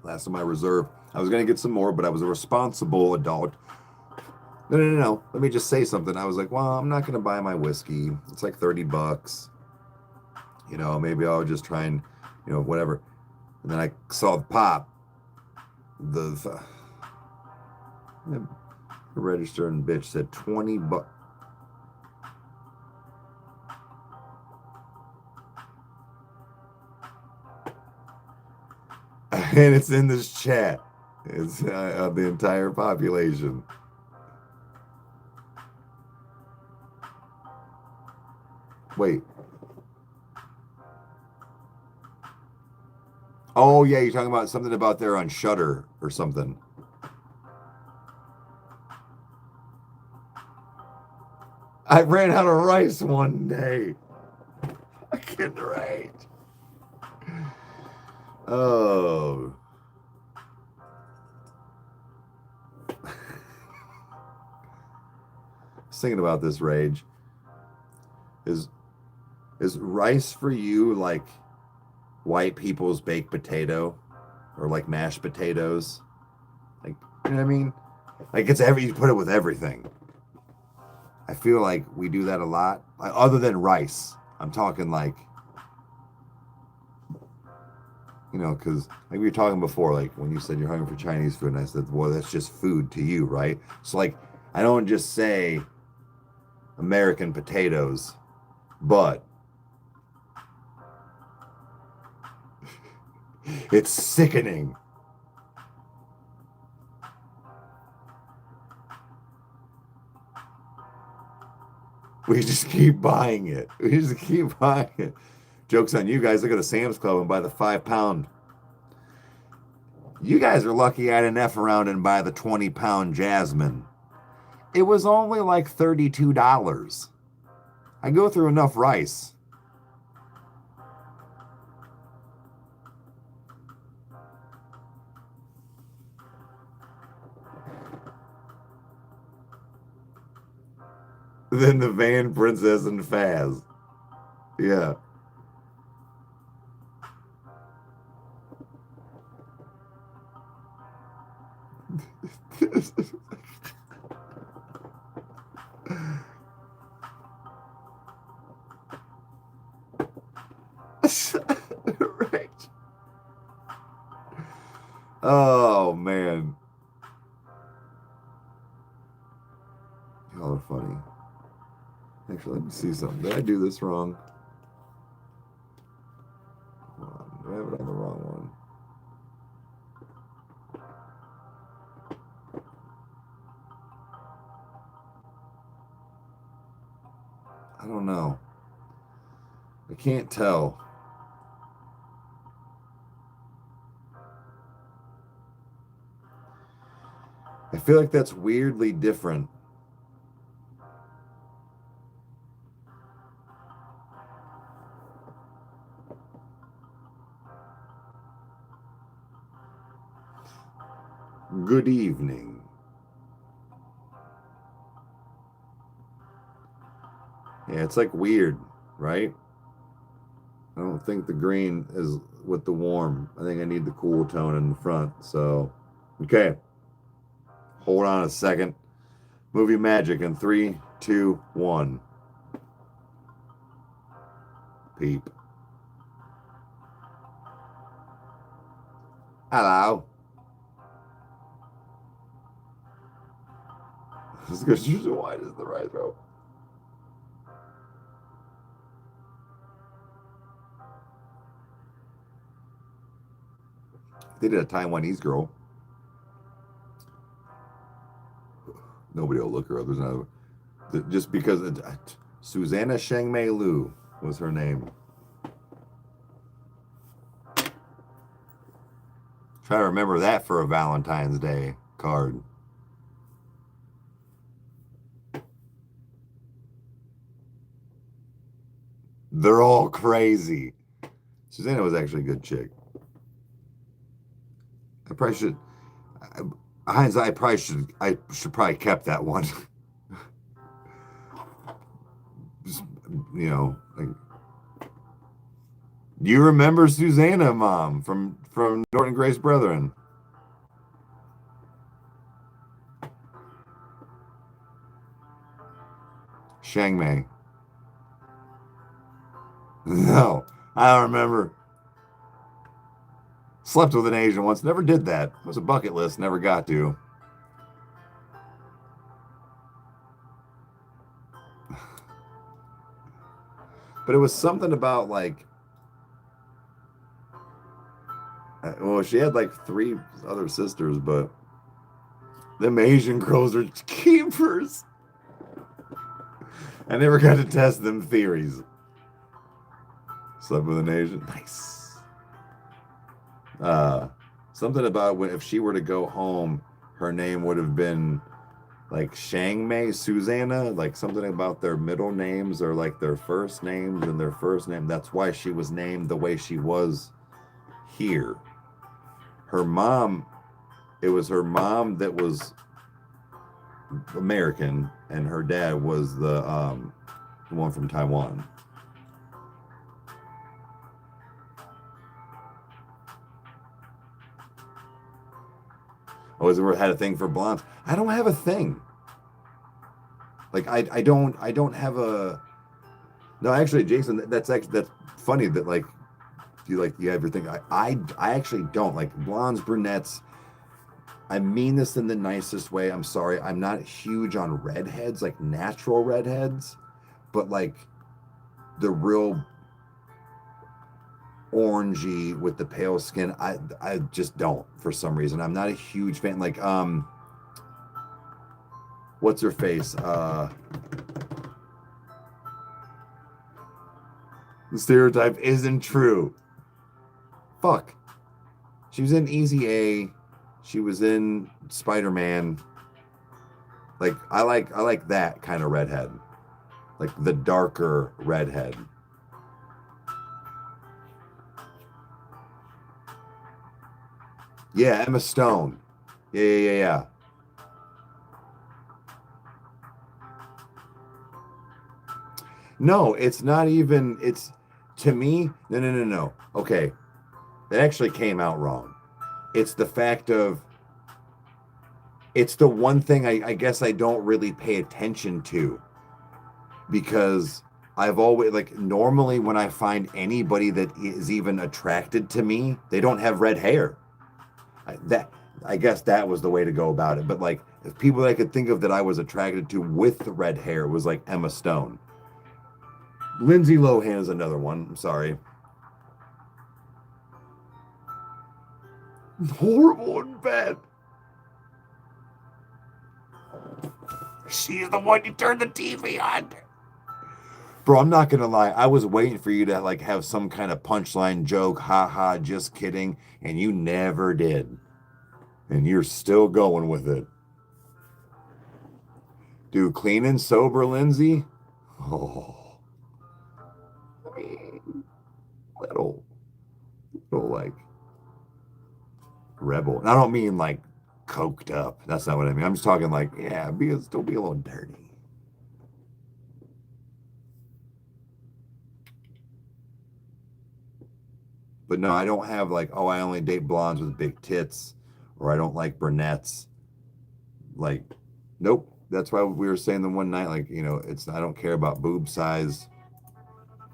Last of my reserve. I was going to get some more, but I was a responsible adult. No. Let me just say something. I was like, well, I'm not going to buy my whiskey. It's like $30. You know, maybe I'll just try and, whatever. And then I saw the pop. The registering bitch said $20. And it's in this chat. It's the entire population. Wait. Oh, yeah, you're talking about something about there on Shudder or something. I ran out of rice one day. I can't write. Oh. I was thinking about this, Rage. Is rice for you like white people's baked potato or like mashed potatoes? Like, you know what I mean? Like it's you put it with everything. I feel like we do that a lot. Like, other than rice, I'm talking like, you know, because like we were talking before, like when you said you're hungry for Chinese food, and I said, well, that's just food to you, right? So like, I don't just say American potatoes, but it's sickening. We just keep buying it. We just keep buying it. Joke's on you guys. Look at the Sam's Club and buy the 5-pound. You guys are lucky I didn't F around and buy the 20-pound Jasmine. It was only like $32. I go through enough rice. Then the Van Princess and Faz. Yeah. Right. Oh, man. Y'all are funny. Actually, let me see something. Did I do this wrong? Hold on. Do I have it on the wrong one? I don't know. I can't tell. I feel like that's weirdly different. Good evening. Yeah, it's like weird, right? I don't think the green is with the warm. I think I need the cool tone in the front. So, okay. Hold on a second. Movie magic in 3, 2, 1. Peep. Hello. This is because you're wide as the right throat. They did a Taiwanese girl. Nobody will look her up. There's not just because Susanna Shengmei Liu was her name. Try to remember that for a Valentine's Day card. They're all crazy. Susanna was actually a good chick. I probably should. Hindsight, I should probably kept that one. Just, you know, like, you remember Susanna, Mom, from Norton Grace Brethren? Shangmei. No, I don't remember. Slept with an Asian once. Never did that. It was a bucket list. Never got to. But it was something about like, well, she had like 3 other sisters, but them Asian girls are keepers. I never got to test them theories. Slept with an Asian. Nice. Something about if she were to go home, her name would have been like Shangmei Susanna, like something about their middle names or like their first names and their first name. That's why she was named the way she was here. Her mom, it was her mom that was American, and her dad was the one from Taiwan. Always ever had a thing for blondes. I don't have a thing. Like I don't have a. No, actually, Jason, that's funny that like you have your thing. I actually don't like blondes, brunettes. I mean this in the nicest way. I'm sorry. I'm not huge on redheads, like natural redheads, but like the real orangey with the pale skin. I just don't for some reason. I'm not a huge fan. Like what's her face? The stereotype isn't true. Fuck. She was in Easy A. She was in Spider-Man. Like I like that kind of redhead. Like the darker redhead. Yeah, Emma Stone. Yeah. No, it's not even, it's, to me, no. Okay, that actually came out wrong. It's the fact of, it's the one thing I guess I don't really pay attention to, because I've always, like, normally when I find anybody that is even attracted to me, they don't have red hair. I guess that was the way to go about it. But like, if people that I could think of that I was attracted to with red hair was like Emma Stone. Lindsay Lohan is another one. I'm sorry. Horrible in bed. She's the one you turn the TV on. Bro, I'm not gonna lie. I was waiting for you to like have some kind of punchline joke, haha, just kidding, and you never did. And you're still going with it. Dude, clean and sober, Lindsay? Oh. I mean, little like rebel. And I don't mean like coked up. That's not what I mean. I'm just talking like, yeah, still be a little dirty. But no, I don't have like, oh, I only date blondes with big tits, or I don't like brunettes. Like, nope. That's why we were saying the one night, like, I don't care about boob size.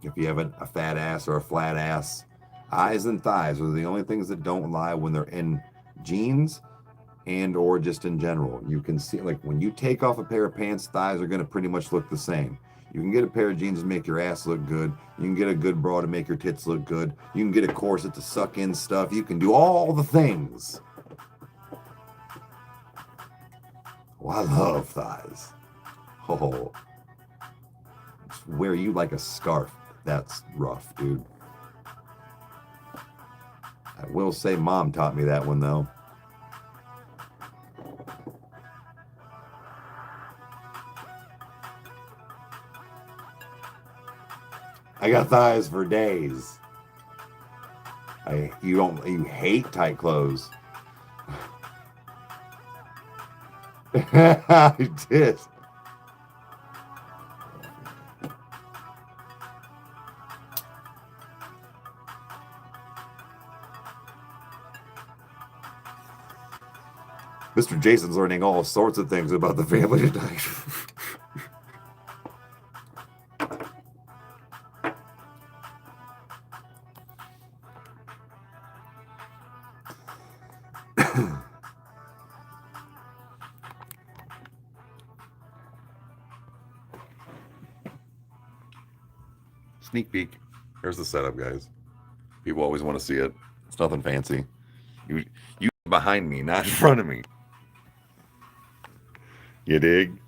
If you have a fat ass or a flat ass, eyes and thighs are the only things that don't lie when they're in jeans and or just in general. You can see, like, when you take off a pair of pants, thighs are going to pretty much look the same. You can get a pair of jeans to make your ass look good. You can get a good bra to make your tits look good. You can get a corset to suck in stuff. You can do all the things. Well, I love thighs. Oh, wear you like a scarf. That's rough, dude. I will say mom taught me that one, though. I got thighs for days. You hate tight clothes. I did. Mr. Jason's learning all sorts of things about the family tonight. Sneak peek. Here's the setup, guys. People always want to see it. It's nothing fancy. You behind me, not in front of me. You dig?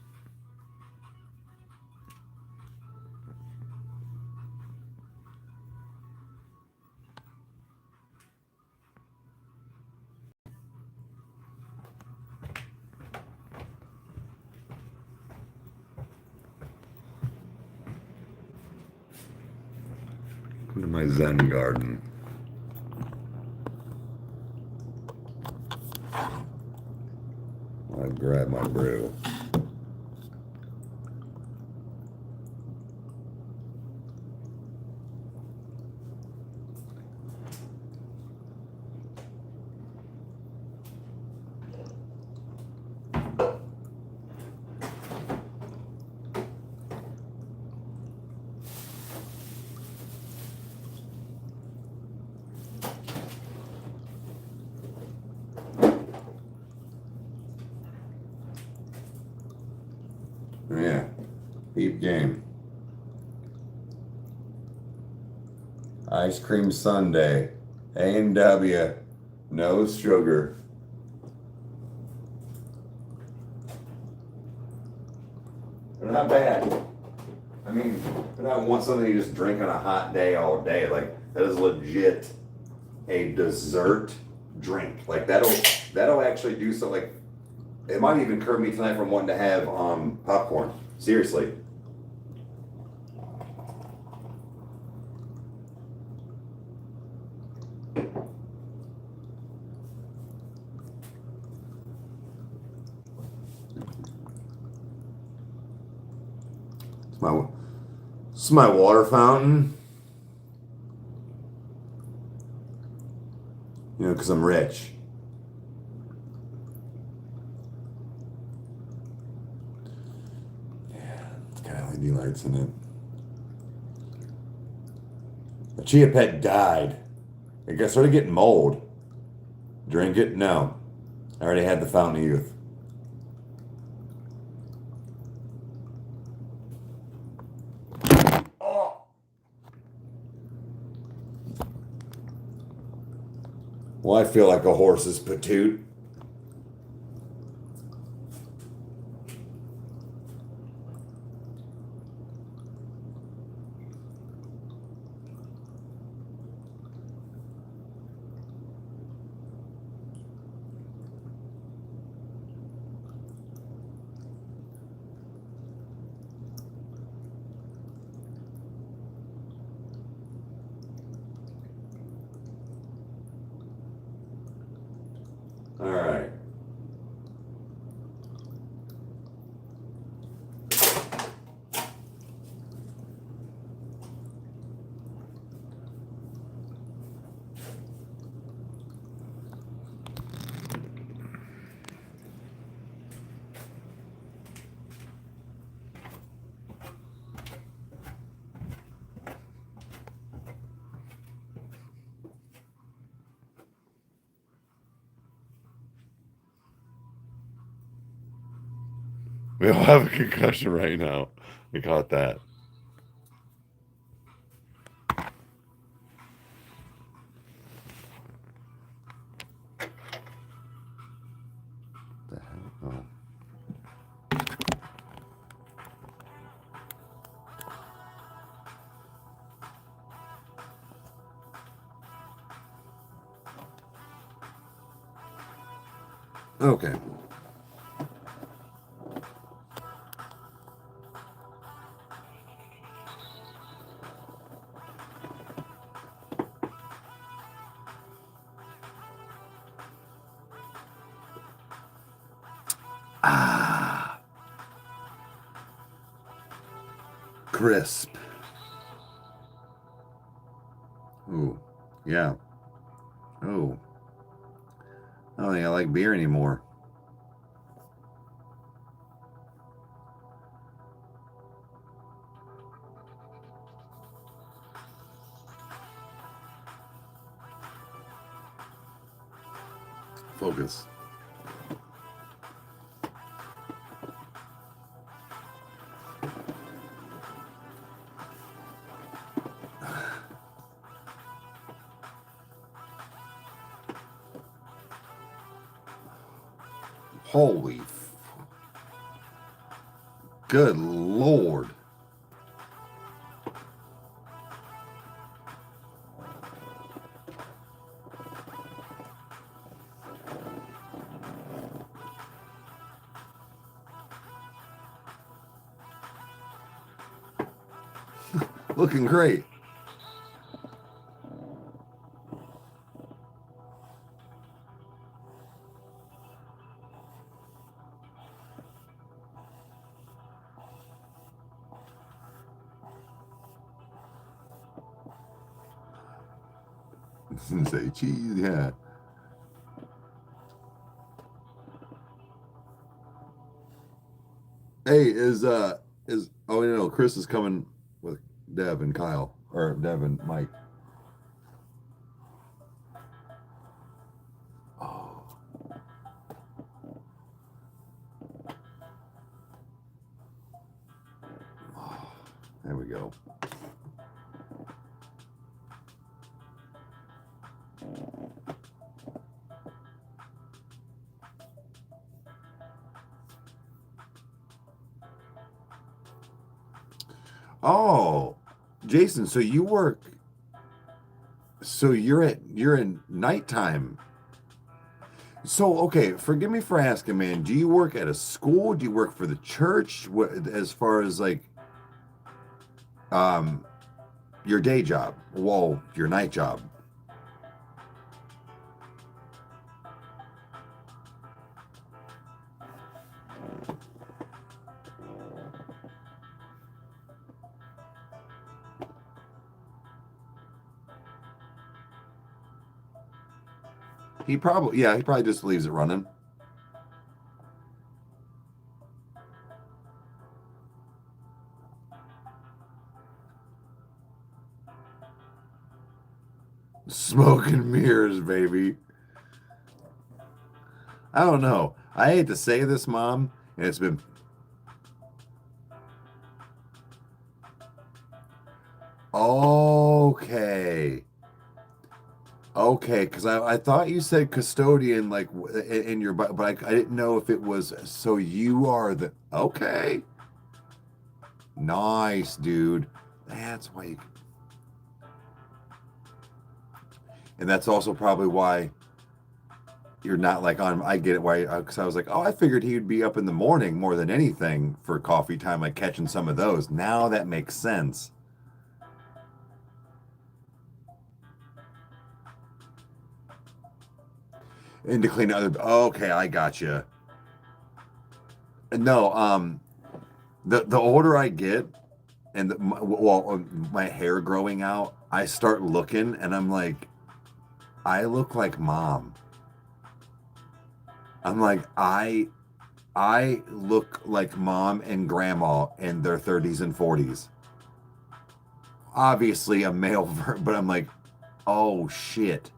My Zen garden. I grab my brew. Yeah, heap game. Ice cream sundae, A&W, no sugar. They're not bad. I mean, I don't want something you just drink on a hot day all day. Like, that is legit a dessert drink. Like, that'll actually do something. Like, it might even curb me tonight from wanting to have popcorn. Seriously. This is my water fountain. You know, because I'm rich. Yeah, it's got LED lights in it. The chia pet died. It started getting mold. Drink it? No. I already had the fountain of youth. Well, I feel like a horse's patoot. All right. We all have a concussion right now. We caught that. The hell? Oh. Okay. Ah, crisp. Ooh, yeah. Oh, I don't think I like beer anymore. Focus. Holy, good Lord. Looking great. Say cheese, yeah. Hey, oh no, Chris is coming with Dev and Kyle, or Dev and Mike. Oh. Oh, there we go. Oh, Jason, so you work, so you're in nighttime. So, okay, forgive me for asking, man. Do you work at a school? Do you work for the church? What, as far as like, um, your day job? Well, your night job. He probably just leaves it running. Smoke and mirrors, baby. I don't know. I hate to say this, Mom, and it's been okay. Okay, because I thought you said custodian like in your but I didn't know if it was. So you are the okay. Nice, dude. That's why you, and that's also probably why you're not like on. I get it why because I was like, oh, I figured he'd be up in the morning more than anything for coffee time, like catching some of those. Now that makes sense. And to clean other. Okay, I got you. No, the older I get, and my hair growing out, I start looking, and I'm like, I look like Mom. I'm like, I look like Mom and Grandma in their 30s and 40s. Obviously a male, but I'm like, oh shit.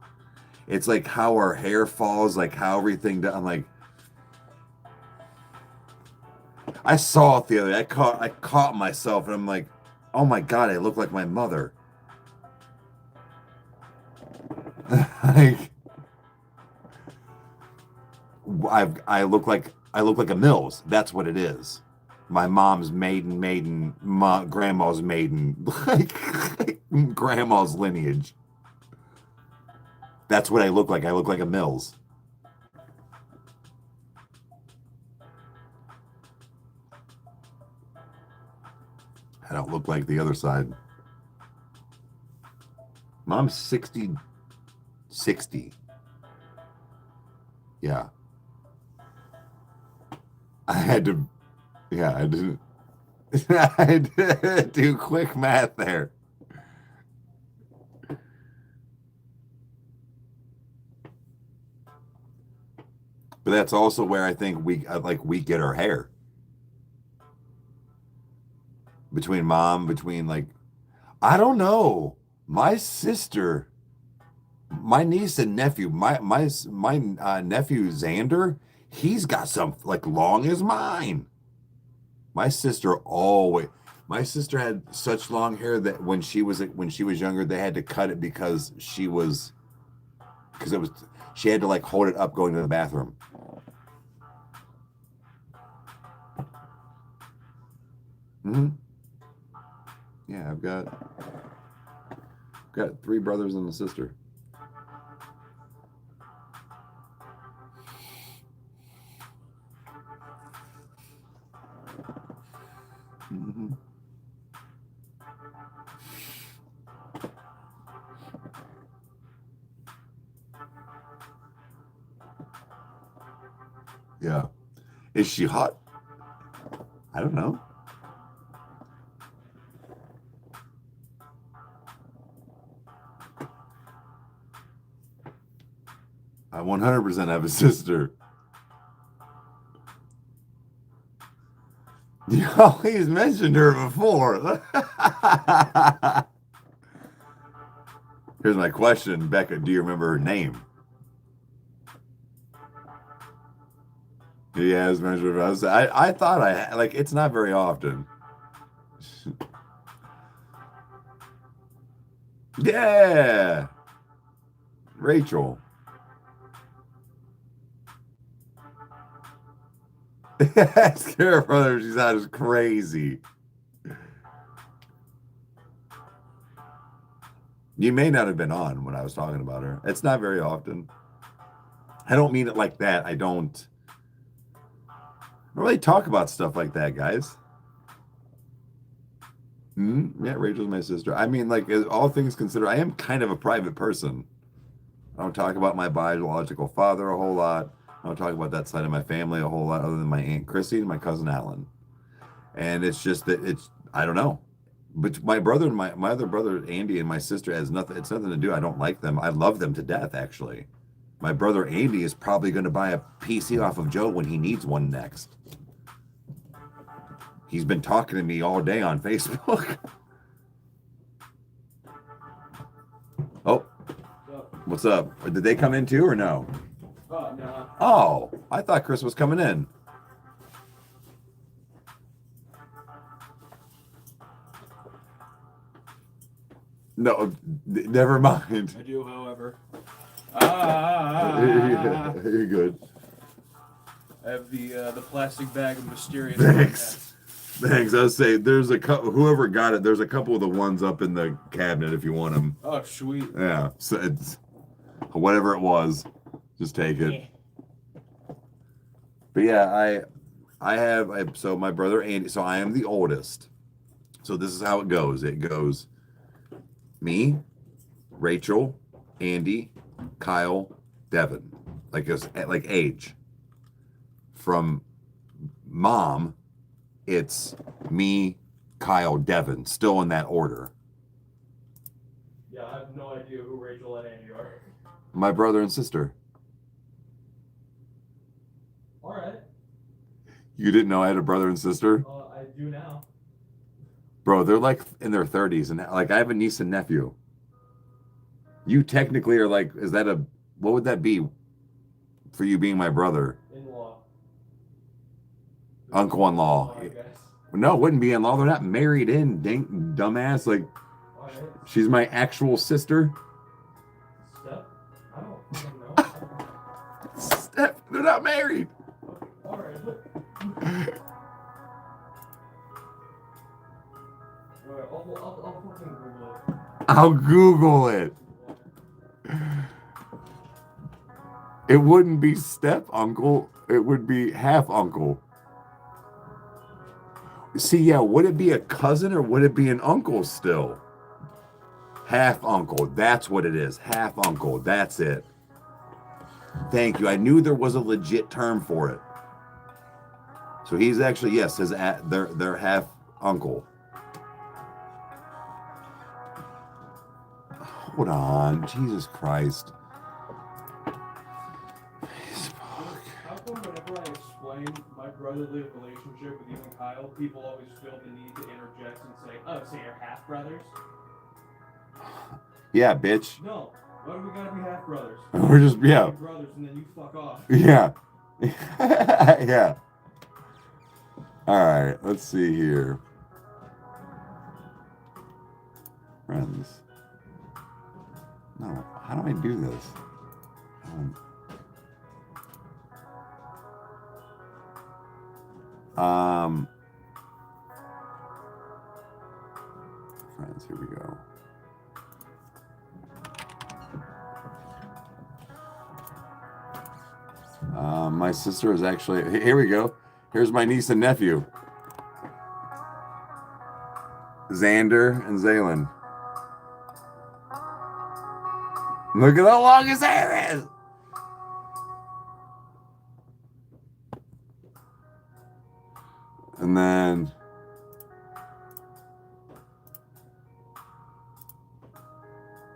It's like how our hair falls, like how everything. I'm like, I saw it the other day. I caught myself, and I'm like, oh my god, I look like my mother. Like, I look like a Mills. That's what it is. My mom's grandma's maiden, like grandma's lineage. That's what I look like. I look like a Mills. I don't look like the other side. Mom's 60, 60. Yeah. I had to, yeah, I didn't, I had to do quick math there. But that's also where I think we get our hair between like, I don't know. My sister, my niece and nephew, my nephew Xander, he's got some like long as mine. My sister always, my sister had such long hair that when she was younger, they had to cut it because it was she had to like hold it up going to the bathroom. Hmm. Yeah, I've got three brothers and a sister. Hmm. Yeah. Is she hot? I don't know. I 100% have a sister. He's mentioned her before. Here's my question, Becca. Do you remember her name? He has mentioned her. I thought like it's not very often. Yeah, Rachel. Scare brother, she's not as crazy. You may not have been on when I was talking about her. It's not very often. I don't mean it like that. I don't really talk about stuff like that, guys. Yeah, Rachel's my sister. I mean, like, all things considered, I am kind of a private person. I don't talk about my biological father a whole lot. I don't talk about that side of my family a whole lot, other than my Aunt Chrissy and my cousin Alan. And it's just that I don't know. But my brother and my other brother Andy and my sister has nothing. It's nothing to do. I don't like them. I love them to death, actually. My brother Andy is probably going to buy a PC off of Joe when he needs one next. He's been talking to me all day on Facebook. Oh, what's up? Did they come in too or no? Oh, no. Oh, I thought Chris was coming in. No, never mind. I do, however. You're good. I have the plastic bag of mysterious. Thanks. Thanks. I was saying there's a couple. Whoever got it, there's a couple of the ones up in the cabinet if you want them. Oh, sweet. Yeah. So it's whatever it was, just take it. Yeah. But yeah, so my brother Andy. So I am the oldest. So this is how it goes. It goes me, Rachel, Andy, Kyle, Devin, like age. From mom, it's me, Kyle, Devin, still in that order. Yeah, I have no idea who Rachel and Andy are. My brother and sister. All right. You didn't know I had a brother and sister? I do now. Bro, they're like in their 30s, and like I have a niece and nephew. You technically are like, what would that be for you being my brother? In-law. Uncle-in-law. I guess. No, it wouldn't be in-law. They're not married in, dumbass. Like, Right. she's my actual sister. Step? I don't fucking know. Step, they're not married. All right. I'll fucking Google it. I'll Google it. It wouldn't be step uncle. It would be half uncle. See, yeah, would it be a cousin or would it be an uncle still? Half uncle. That's what it is. Half uncle. That's it. Thank you. I knew there was a legit term for it. So he's actually, yes, they're half uncle. Hold on. Jesus Christ. How come whenever I explain my brotherly relationship with you and Kyle, people always feel the need to interject and say, oh, so you're half brothers? Yeah, bitch. No. Why do we gotta be half brothers? We're just, yeah. Brothers and then you fuck off. Yeah. Yeah. All right. Let's see here. Friends. No. How do I do this? Friends, here we go. My sister is actually, here we go. Here's my niece and nephew. Xander and Zaylin. Look at how long his hair is. And then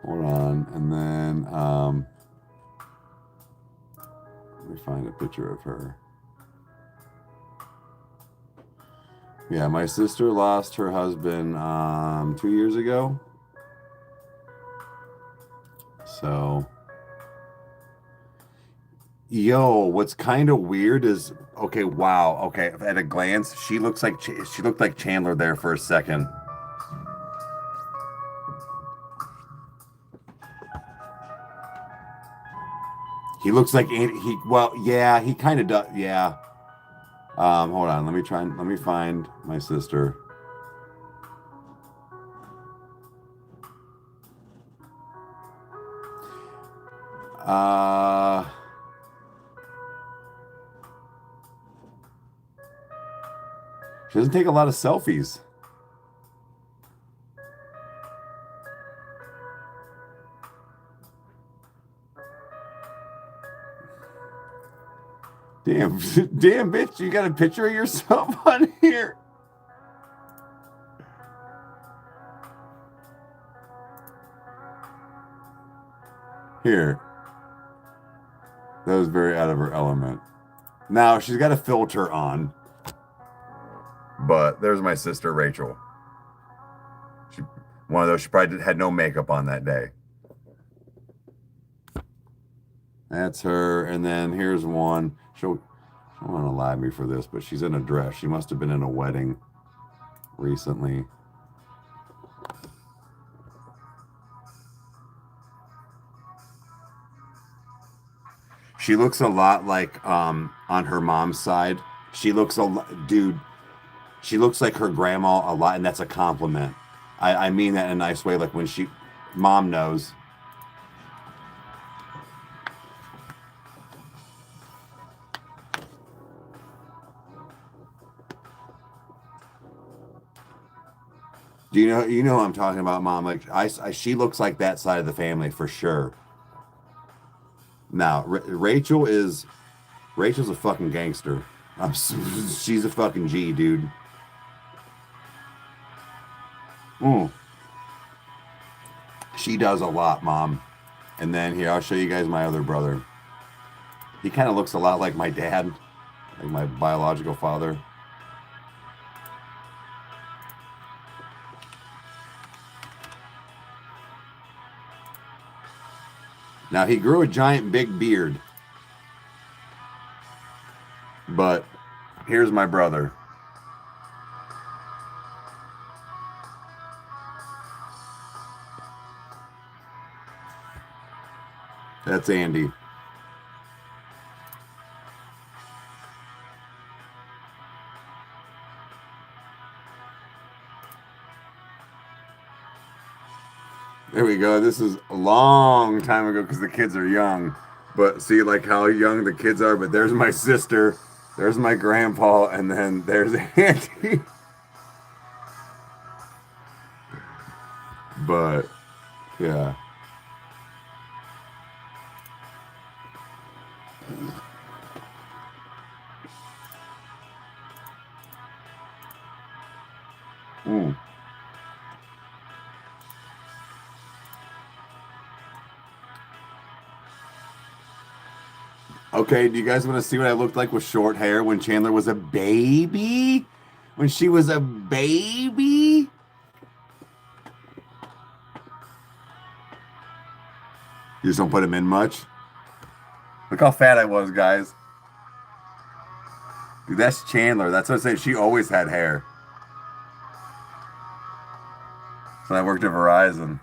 hold on, and then me find a picture of her. Yeah, my sister lost her husband 2 years ago. So, yo, what's kind of weird is, okay, wow, okay, at a glance, she looked like Chandler there for a second. He looks like yeah, he kind of does, yeah. Hold on, let me find my sister. She doesn't take a lot of selfies. Damn, damn, bitch, you got a picture of yourself on here? Here. That was very out of her element. Now, she's got a filter on. But there's my sister, Rachel. One of those, she probably had no makeup on that day. That's her. And then here's one. She'll want to lie me for this, but she's in a dress. She must have been in a wedding recently. She looks a lot like on her mom's side. She looks dude, she looks like her grandma a lot, and that's a compliment. I mean that in a nice way, like when mom knows. Do you know what I'm talking about, Mom? Like she looks like that side of the family for sure. Now Rachel's a fucking gangster. She's a fucking G, dude. She does a lot, Mom. And then here, I'll show you guys my other brother. He kind of looks a lot like my dad, like my biological father. Now, he grew a giant big beard. But here's my brother. That's Andy. There we go. This is a long time ago because the kids are young. But see, like how young the kids are. But there's my sister. There's my grandpa. And then there's Andy. But, yeah. Okay, do you guys want to see what I looked like with short hair when Chandler was a baby? When she was a baby? You just don't put him in much? Look how fat I was, guys. Dude, that's Chandler. That's what I say. She always had hair. So I worked at Verizon.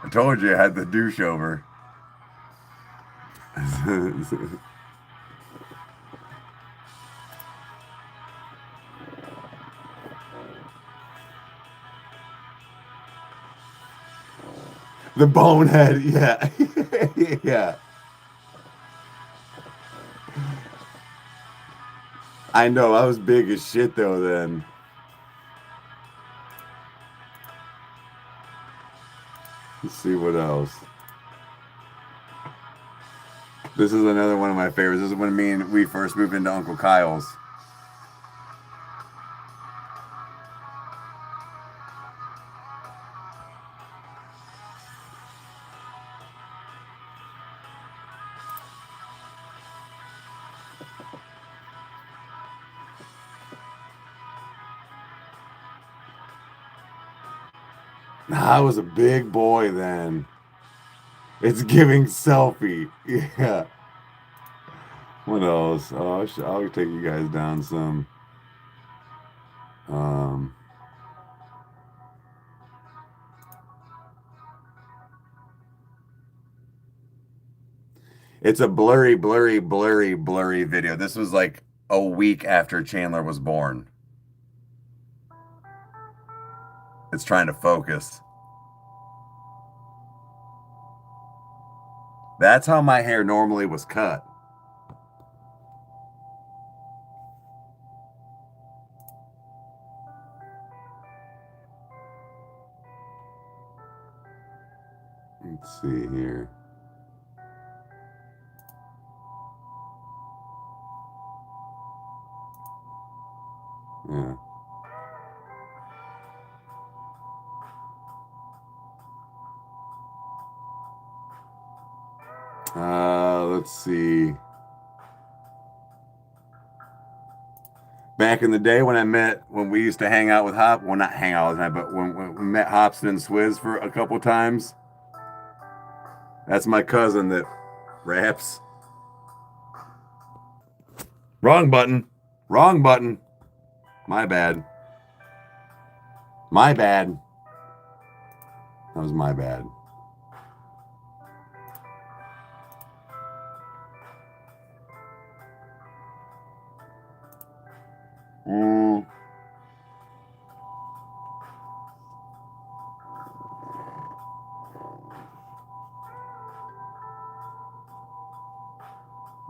I told you I had the douche over. The bonehead, yeah. Yeah. I know, I was big as shit though then. Let's see what else. This is another one of my favorites. This is when we first moved into Uncle Kyle's. I was a big boy then. It's giving selfie. Yeah. What else? Oh, I'll take you guys down some. Um, it's a blurry, blurry, blurry, blurry video. This was like a week after Chandler was born. It's trying to focus. That's how my hair normally was cut. Let's see here. Yeah. Let's see. Back in the day when we used to hang out with Hop, well, not hang out all the time, but when we met Hobson and Swizz for a couple times, that's my cousin that raps. Wrong button. Wrong button. My bad. My bad. That was my bad.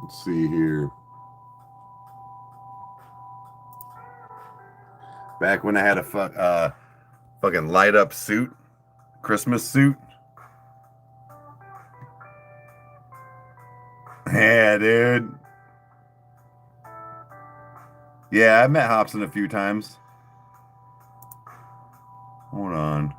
Let's see here. Back when I had a fucking light up suit, Christmas suit. Yeah, dude. Yeah, I met Hobson a few times. Hold on.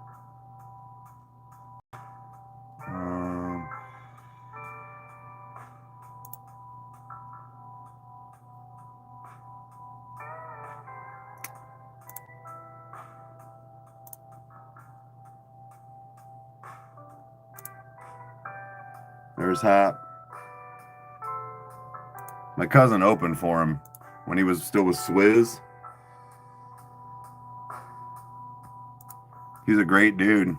There's Hop. My cousin opened for him when he was still with Swizz. He's a great dude.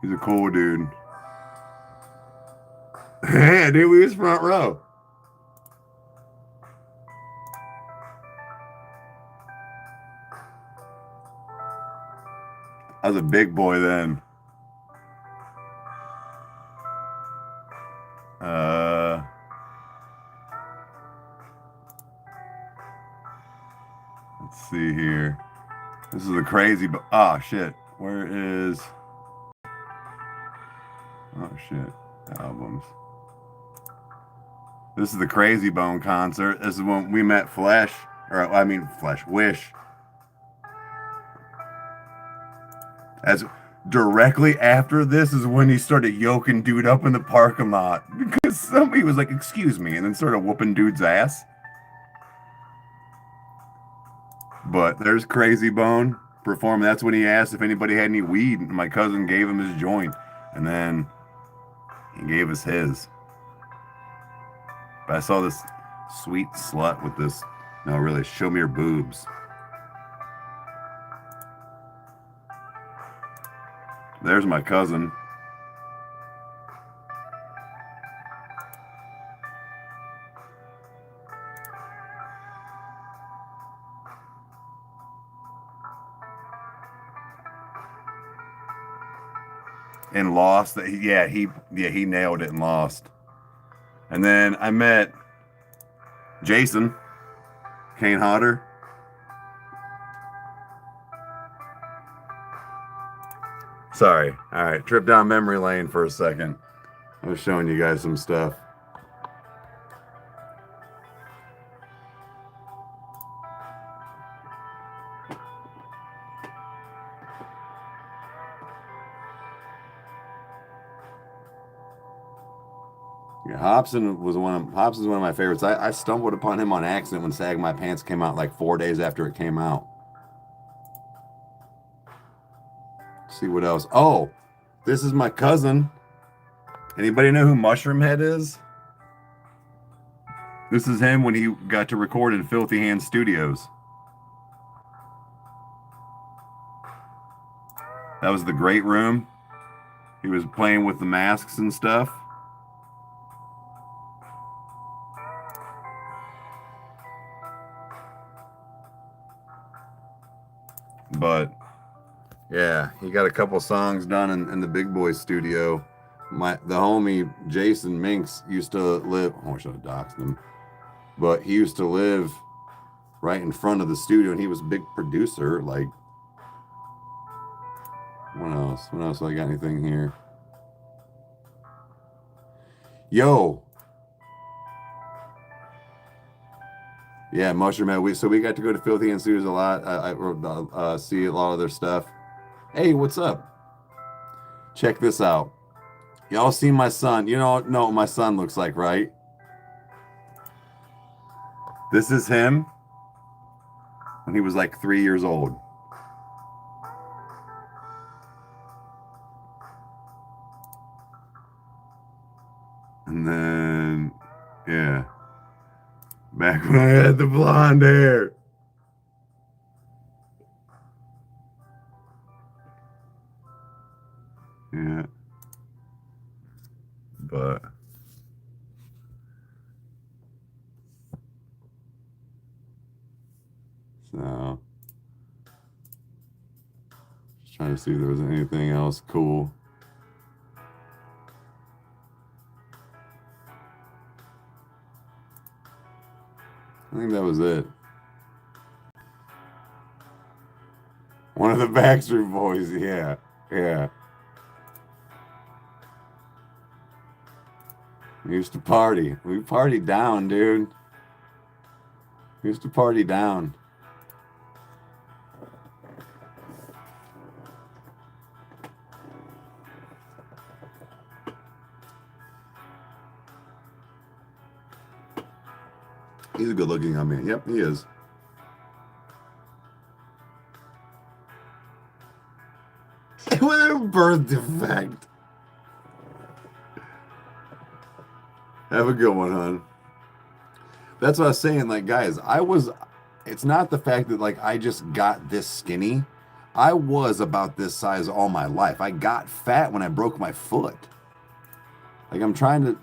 He's a cool dude. Yeah, dude, we was front row. I was a big boy then. Let's see here. This is a crazy, but oh shit. Where is? Oh shit. Albums. This is the Crazy Bone concert. This is when we met Flesh, or I mean Wish. As directly after this is when he started yoking dude up in the parking lot because somebody was like, "Excuse me," and then started whooping dude's ass. But there's Crazy Bone performing. That's when he asked if anybody had any weed, and my cousin gave him his joint, and then he gave us his. But I saw this sweet slut with this. No, really, show me your boobs. There's my cousin. And Lost. Yeah, he nailed it and Lost. And then I met Jason Kane Hodder. Sorry. All right, trip down memory lane for a second. I was showing you guys some stuff. Yeah, Hobson was Hobson's one of my favorites. I stumbled upon him on accident when Sag My Pants came out like 4 days after it came out. Let's see what else. Oh, this is my cousin. Anybody know who Mushroom Head is? This is him when he got to record in Filthy Hand Studios. That was the great room. He was playing with the masks and stuff. But yeah, he got a couple songs done in the Big Boy studio. The homie Jason Minks used to live. Oh, I should have doxed him. But he used to live right in front of the studio, and he was a big producer. Like, what else? What else? I got anything here? Yo. Yeah, Mushroom Head. So we got to go to Filthy and Studios a lot. I see a lot of their stuff. Hey, what's up? Check this out. Y'all seen my son? You know what my son looks like, right? This is him when he was like 3 years old. And then, yeah. Back when I had the blonde hair. Yeah. But so just trying to see if there was anything else cool. I think that was it. One of the Backstreet Boys, yeah. We used to party. We partied down, dude. We used to party down. He's a good looking young man. Yep, he is. With a birth defect. Have a good one, hon. That's what I was saying. Like, guys, it's not the fact that, like, I just got this skinny. I was about this size all my life. I got fat when I broke my foot. Like, I'm trying to,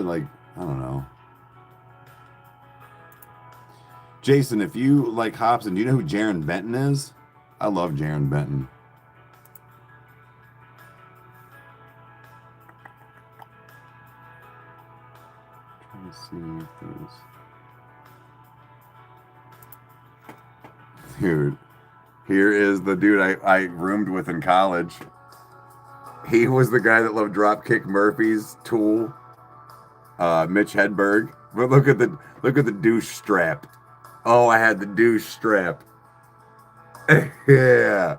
like, I don't know. Jason, if you like Hobson, do you know who Jaron Benton is? I love Jaron Benton. Trying to see if there's... Dude, here is the dude I roomed with in college. He was the guy that loved Dropkick Murphys, Tool, Mitch Hedberg. But look at the douche strap. Oh, I had the douche strap. Yeah.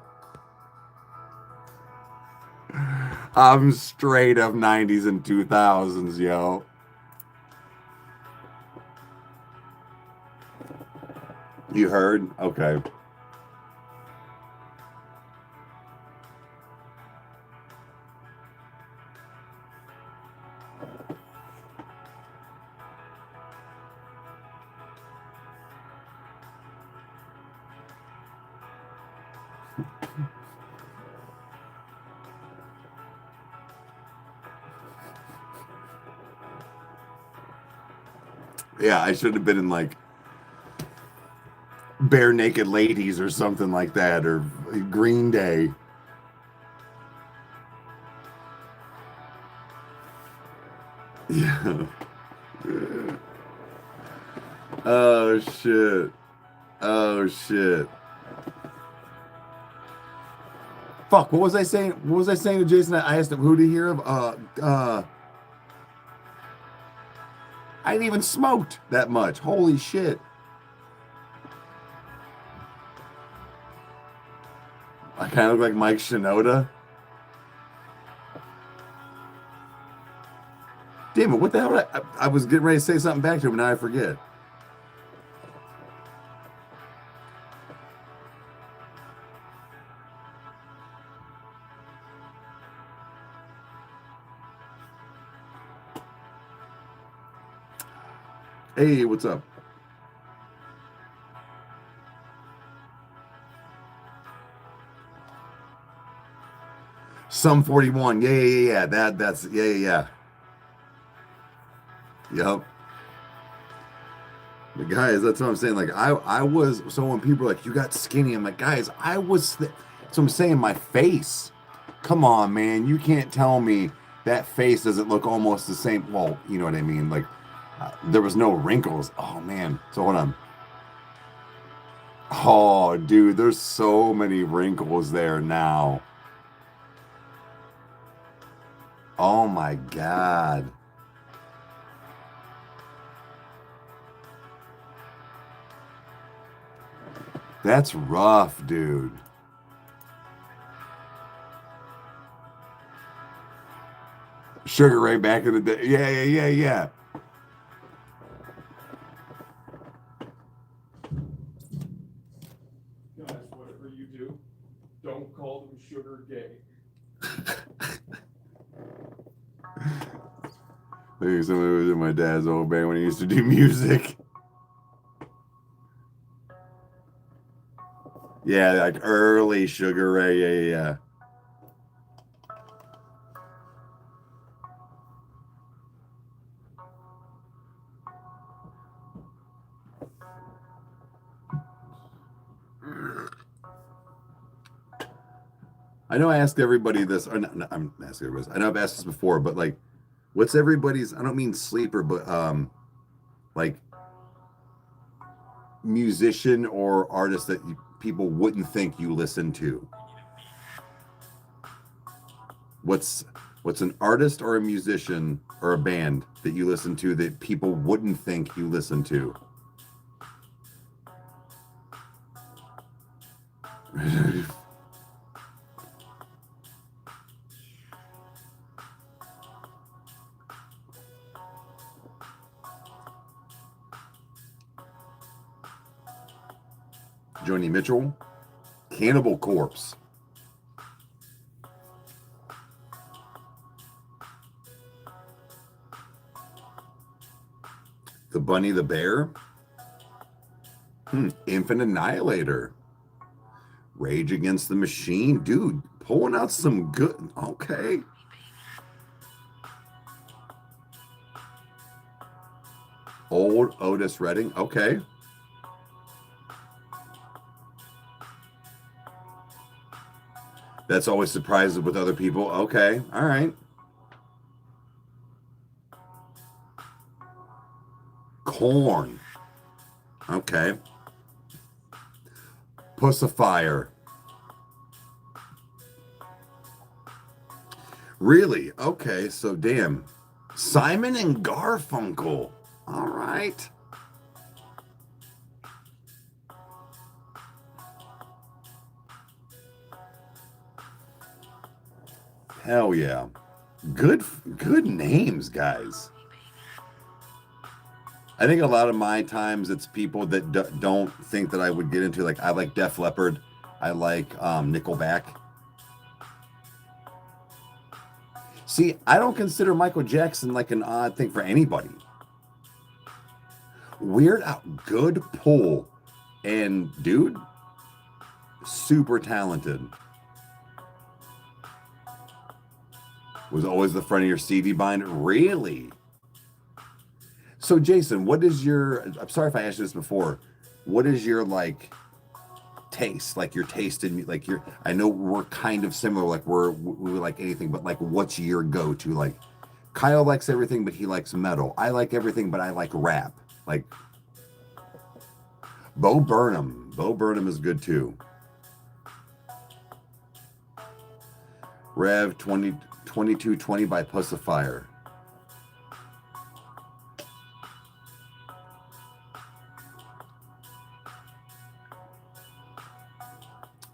I'm straight up 90s and 2000s, yo. You heard? Okay. Yeah, I should have been in like Bare Naked Ladies or something like that, or Green Day. Yeah. Oh shit. Oh shit. Fuck, what was I saying? What was I saying to Jason? I asked him who to hear of. I ain't even smoked that much. Holy shit. I kind of look like Mike Shinoda. minute, what the hell? I was getting ready to say something back to him, now I forget. Hey, what's up? Some 41. Yeah. That's yeah. Yep. But guys, that's what I'm saying. Like I was, so when people are like, you got skinny, I'm like, guys, I was, so I'm saying my face. Come on, man. You can't tell me that face doesn't look almost the same. Well, you know what I mean? Like there was no wrinkles. Oh man. So hold on. Oh, dude, there's so many wrinkles there now. Oh my God. That's rough, dude. Sugar Ray back in the day. Yeah. Guys, whatever you do, don't call them sugar gay. Maybe somebody was in my dad's old band when he used to do music. Yeah, like early Sugar Ray. Yeah. I know I asked everybody this, or not, I'm asking everybody. I know I've asked this before, but like, what's everybody's? I don't mean sleeper, but like musician or artist that people wouldn't think you listen to. What's an artist or a musician or a band that you listen to that people wouldn't think you listen to? Joni Mitchell, Cannibal Corpse. The Bunny the Bear. Infant Annihilator. Rage Against the Machine. Dude, pulling out some good. Okay. Old Otis Redding. Okay. That's always surprising with other people. Okay. All right. Corn. Okay. Pussifier. Really? Okay, so damn. Simon and Garfunkel. All right. Hell yeah. Good names, guys. I think a lot of my times it's people that don't think that I would get into, like, I like Def Leppard. I like Nickelback. See, I don't consider Michael Jackson like an odd thing for anybody. Weird Al, good pull. And dude, super talented. Was always the front of your CD binder. Really? So Jason, what is your, I'm sorry if I asked you this before, what is your like taste, like your taste in, like your, I know we're kind of similar, like we like anything, but like what's your go-to? Like Kyle likes everything, but he likes metal. I like everything, but I like rap. Like Bo Burnham is good too. Rev 2220 by Pussifier.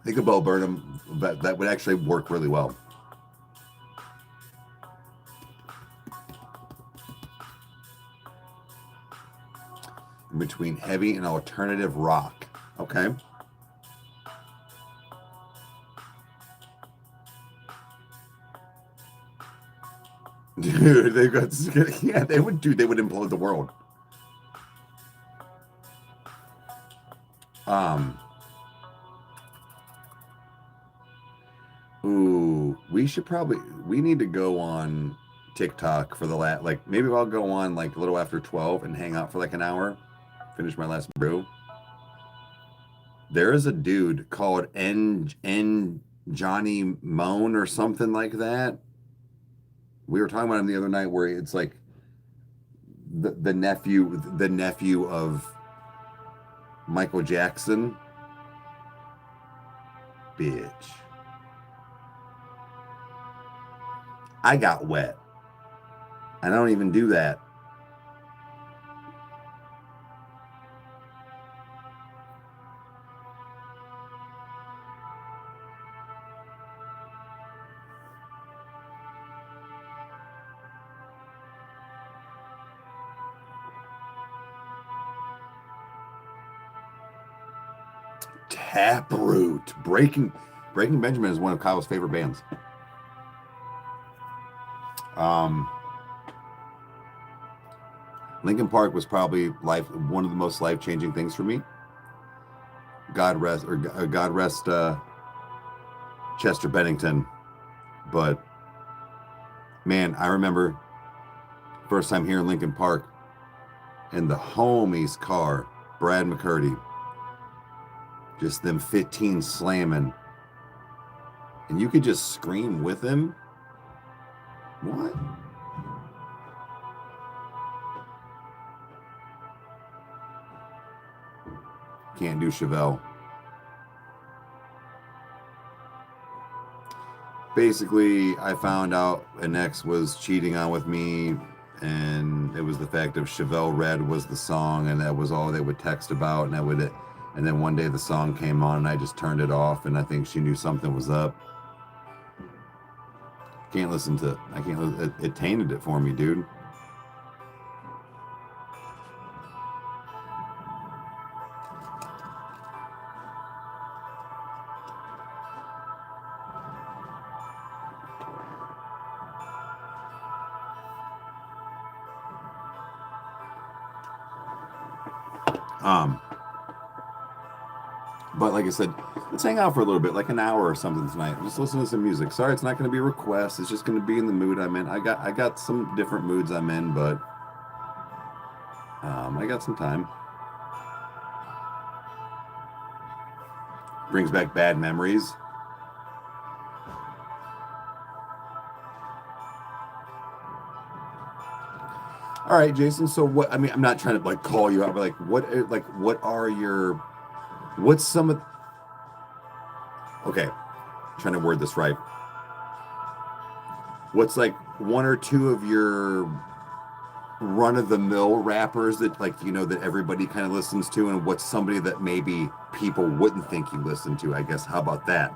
Think of Bo Burnham, that would actually work really well. between heavy and alternative rock. Okay. Dude, they got, yeah, they would implode the world. Ooh, we need to go on TikTok for the like, maybe I'll go on like a little after 12 and hang out for like an hour, finish my last brew. There is a dude called N Johnny Moan or something like that. We were talking about him the other night, where it's like the nephew of Michael Jackson. Bitch. I got wet. I don't even do that. Taproot. Breaking Benjamin is one of Kyle's favorite bands. Linkin Park was probably one of the most life-changing things for me. God rest Chester Bennington. But man, I remember first time hearing Linkin Park in the homie's car, Brad McCurdy. Just them 15 slamming. And you could just scream with him. What? Can't do Chevelle. Basically, I found out an ex was cheating on with me, and it was the fact of Chevelle Red was the song, and that was all they would text about, and then one day the song came on, and I just turned it off, and I think she knew something was up. It tainted it for me, dude. But like I said, let's hang out for a little bit, like an hour or something tonight. Just listen to some music. Sorry, it's not going to be a request. It's just going to be in the mood I'm in. I got some different moods I'm in, but I got some time. Brings back bad memories. All right, Jason. So what? I mean, I'm not trying to like call you out, but what's some of? Okay, trying to word this right. What's like one or two of your run-of-the-mill rappers that that everybody kind of listens to, and what's somebody that maybe people wouldn't think you listen to? I guess. How about that?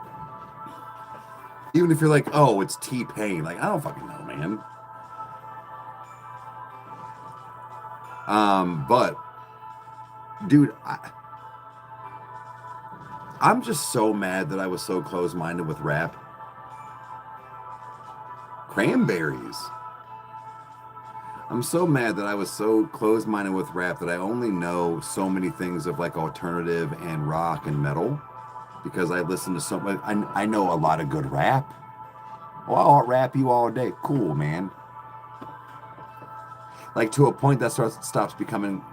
Even if you're like, oh, it's T-Pain. Like, I don't fucking know, man. But dude, I'm just so mad that I was so close-minded with rap. Cranberries. I'm so mad that I was so close-minded with rap that I only know so many things of like alternative and rock and metal, because I listen to so much. I know a lot of good rap. Well, I'll rap you all day. Cool, man. Like to a point that stops becoming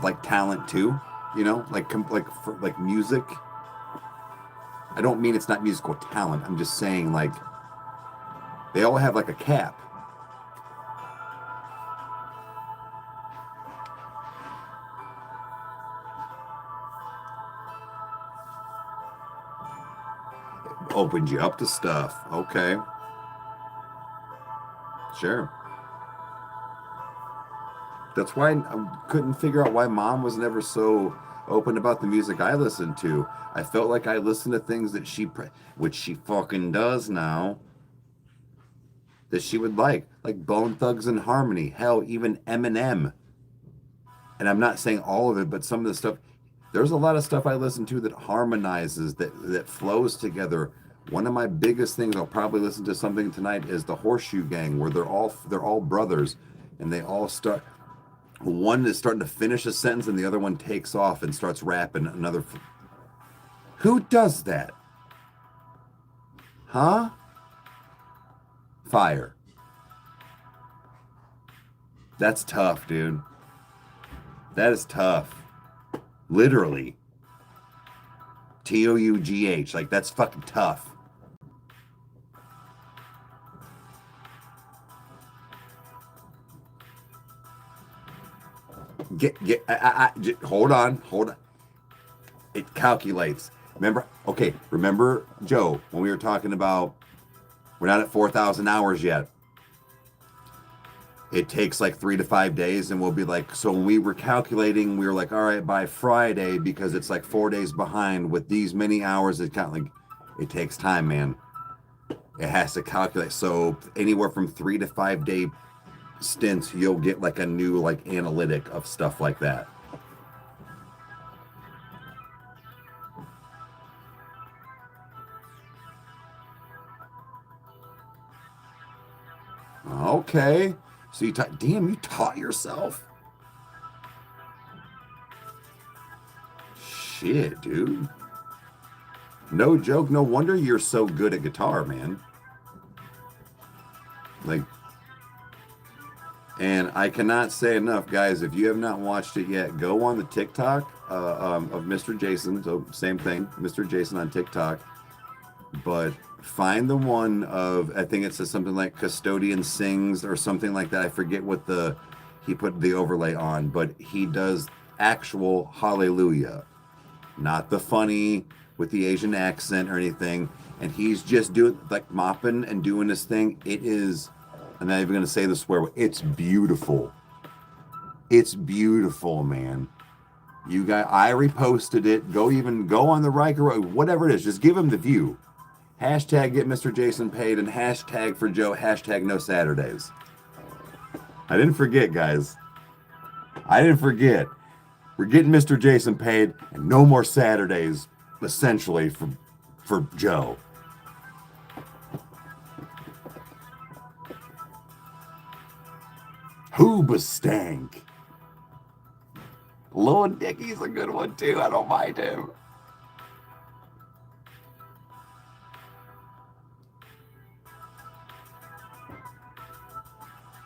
like talent too, like music. I don't mean it's not musical talent. I'm just saying, like, they all have like a cap. It opened you up to stuff. Okay. Sure. That's why I couldn't figure out why Mom was never so open about the music I listened to. I felt like I listened to things that which she fucking does now, that she would like Bone Thugs and Harmony. Hell, even Eminem. and I'm not saying all of it, but some of the stuff, there's a lot of stuff I listen to that harmonizes, that flows together. One of my biggest things, I'll probably listen to something tonight, is the Horseshoe Gang, where they're all brothers, and they all start. One is starting to finish a sentence, and the other one takes off and starts rapping another. Who does that? Huh? Fire. That's tough, dude. That is tough. Literally. TOUGH. Like, that's fucking tough. Hold on. It calculates. Remember, Joe, when we were talking about, we're not at 4,000 hours yet. It takes like 3 to 5 days, and we'll be like, so when we were calculating, we were like, all right, by Friday, because it's like 4 days behind with these many hours, it takes time, man. It has to calculate. So anywhere from 3 to 5 day stints, you'll get like a new like analytic of stuff like that. Okay. So you taught yourself? Shit, dude. No joke. No wonder you're so good at guitar, man. Like, and I cannot say enough, guys, if you have not watched it yet, go on the TikTok of Mr. Jason. So same thing, Mr. Jason on TikTok. But find the one of, I think it says something like Custodian Sings or something like that. I forget what he put the overlay on, but he does actual hallelujah, not the funny with the Asian accent or anything. And he's just doing like mopping and doing this thing. It is, I'm not even going to say the swear word. It's beautiful. It's beautiful, man. I reposted it. Go on the Rykerroad, whatever it is. Just give him the view. Hashtag get Mr. Jason paid, and hashtag for Joe, hashtag no Saturdays. I didn't forget, guys. I didn't forget. We're getting Mr. Jason paid, and no more Saturdays, essentially, for Joe. Hoobastank. Lil Dicky's a good one, too. I don't mind him.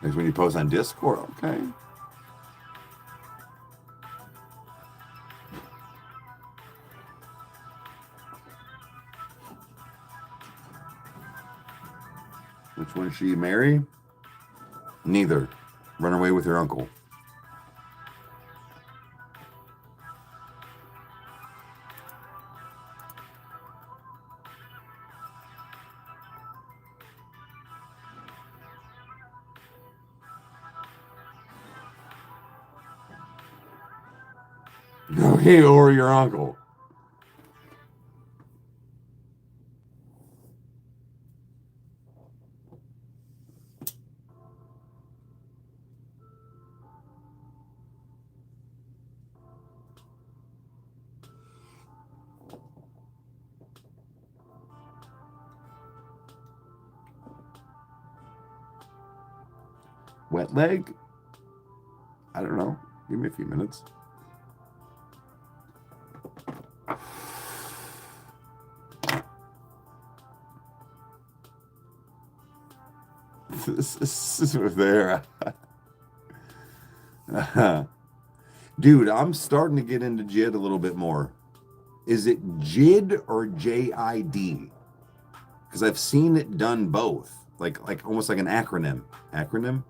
Next when you post on Discord, okay. Which one should you marry? Neither. Run away with your uncle. Okay, or your uncle. Wet leg? I don't know. Give me a few minutes. This is there. Dude, I'm starting to get into JID a little bit more. Is it JID or JID? Because I've seen it done both. Like almost like an acronym. Acronym?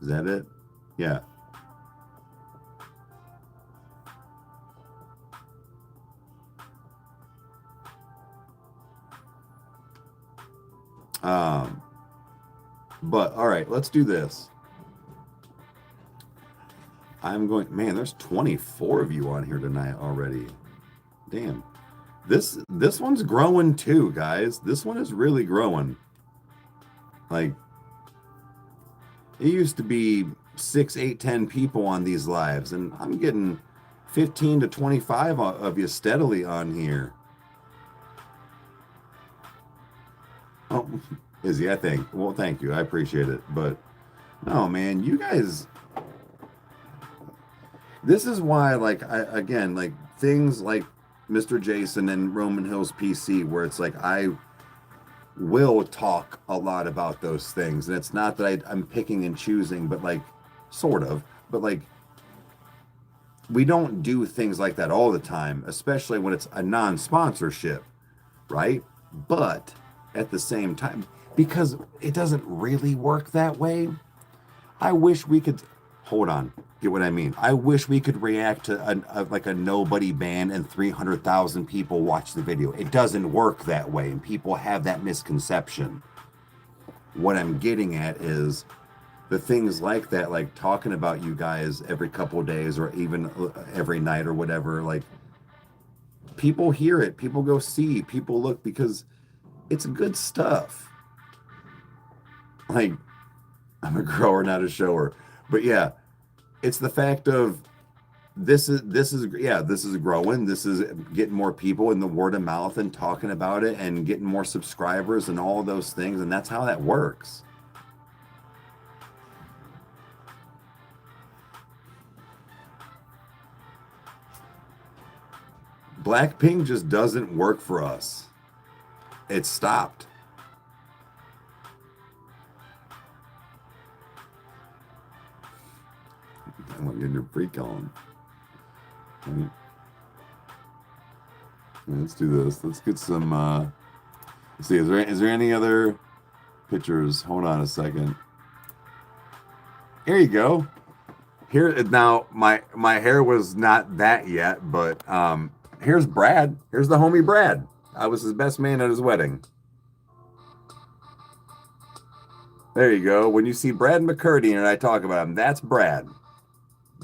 Is that it? Yeah. But all right, let's do this. Man, there's 24 of you on here tonight already. Damn. This one's growing too, guys. This one is really growing. Like, it used to be 6, 8, 10 people on these lives, and I'm getting 15 to 25 of you steadily on here. Oh, Izzy, I think. Well, thank you. I appreciate it. But no, man, you guys, this is why, like, again, like things like Mr. Jason and Roman Hills PC, where it's like I will talk a lot about those things. And it's not that I'm picking and choosing, but like, sort of. But like, we don't do things like that all the time, especially when it's a non sponsorship, right? But at the same time, because it doesn't really work that way, I wish we could hold on. Get what I mean? I wish we could react to like a nobody band and 300,000 people watch the video. It doesn't work that way, and people have that misconception. What I'm getting at is the things like that, like talking about you guys every couple of days or even every night or whatever. Like people hear it, people go see, people look, because it's good stuff. Like, I'm a grower, not a shower. But yeah, it's the fact of this is growing. This is getting more people in the word of mouth and talking about it and getting more subscribers and all of those things. And that's how that works. Blackpink just doesn't work for us. It stopped. I'm getting your freak on. Right. Let's do this. Let's get some. Let's see. Is there any other pictures? Hold on a second. Here you go. Here now. My hair was not that yet, but here's Brad. Here's the homie Brad. I was his best man at his wedding. There you go. When you see Brad McCurdy and I talk about him, that's Brad.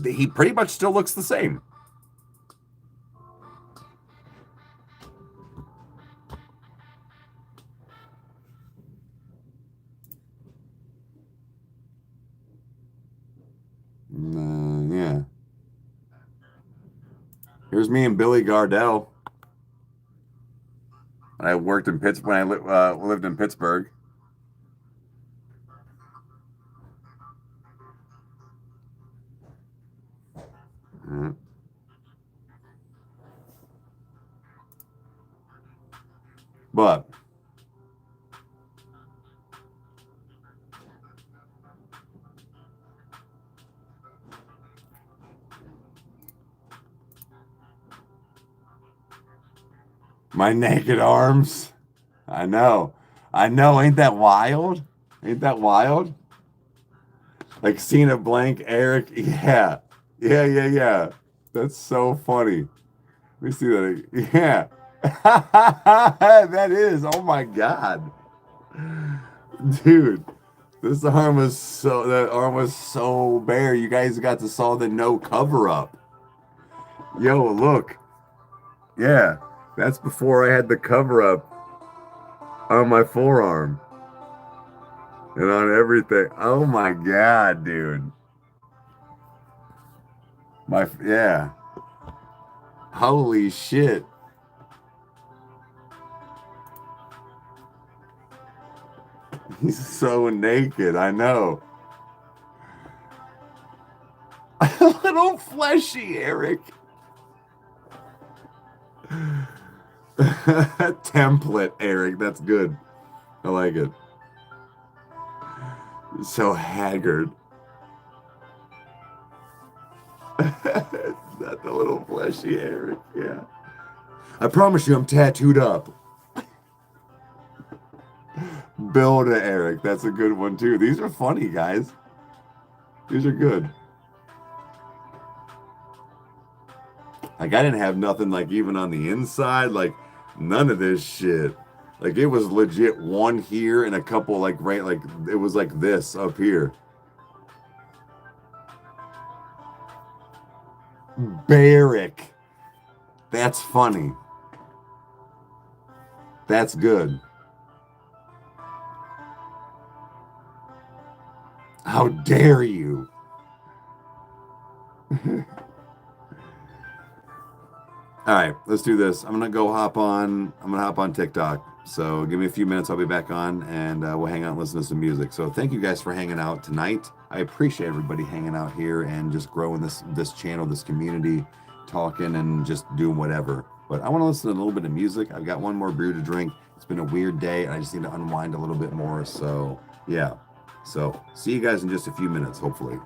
He pretty much still looks the same. Yeah. Here's me and Billy Gardell. I worked in Pittsburgh when I lived in Pittsburgh. But my naked arms. I know. Ain't that wild? Ain't that wild? Like Cena Blank, Eric. Yeah. That's so funny. Let me see that. Yeah. That is. Oh my God. Dude. That arm was so bare. You guys got to saw the no cover up. Yo, look. Yeah. That's before I had the cover up on my forearm. And on everything. Oh my God, dude. Yeah. Holy shit. He's so naked, I know. A little fleshy, Eric. Template, Eric. That's good. I like it. So haggard. Not the little fleshy Eric. Yeah. I promise you I'm tattooed up. Bill to Eric. That's a good one too. These are funny, guys. These are good. Like I didn't have nothing like even on the inside, like none of this shit. Like it was legit one here and a couple like right, like it was like this up here. Barrick. That's funny. That's good. How dare you? All right, let's do this. I'm gonna hop on TikTok. So give me a few minutes. I'll be back on, and we'll hang out and listen to some music. So thank you guys for hanging out tonight. I appreciate everybody hanging out here and just growing this channel, this community, talking and just doing whatever. But I want to listen to a little bit of music. I've got one more brew to drink. It's been a weird day, and I just need to unwind a little bit more. So yeah. So see you guys in just a few minutes, hopefully.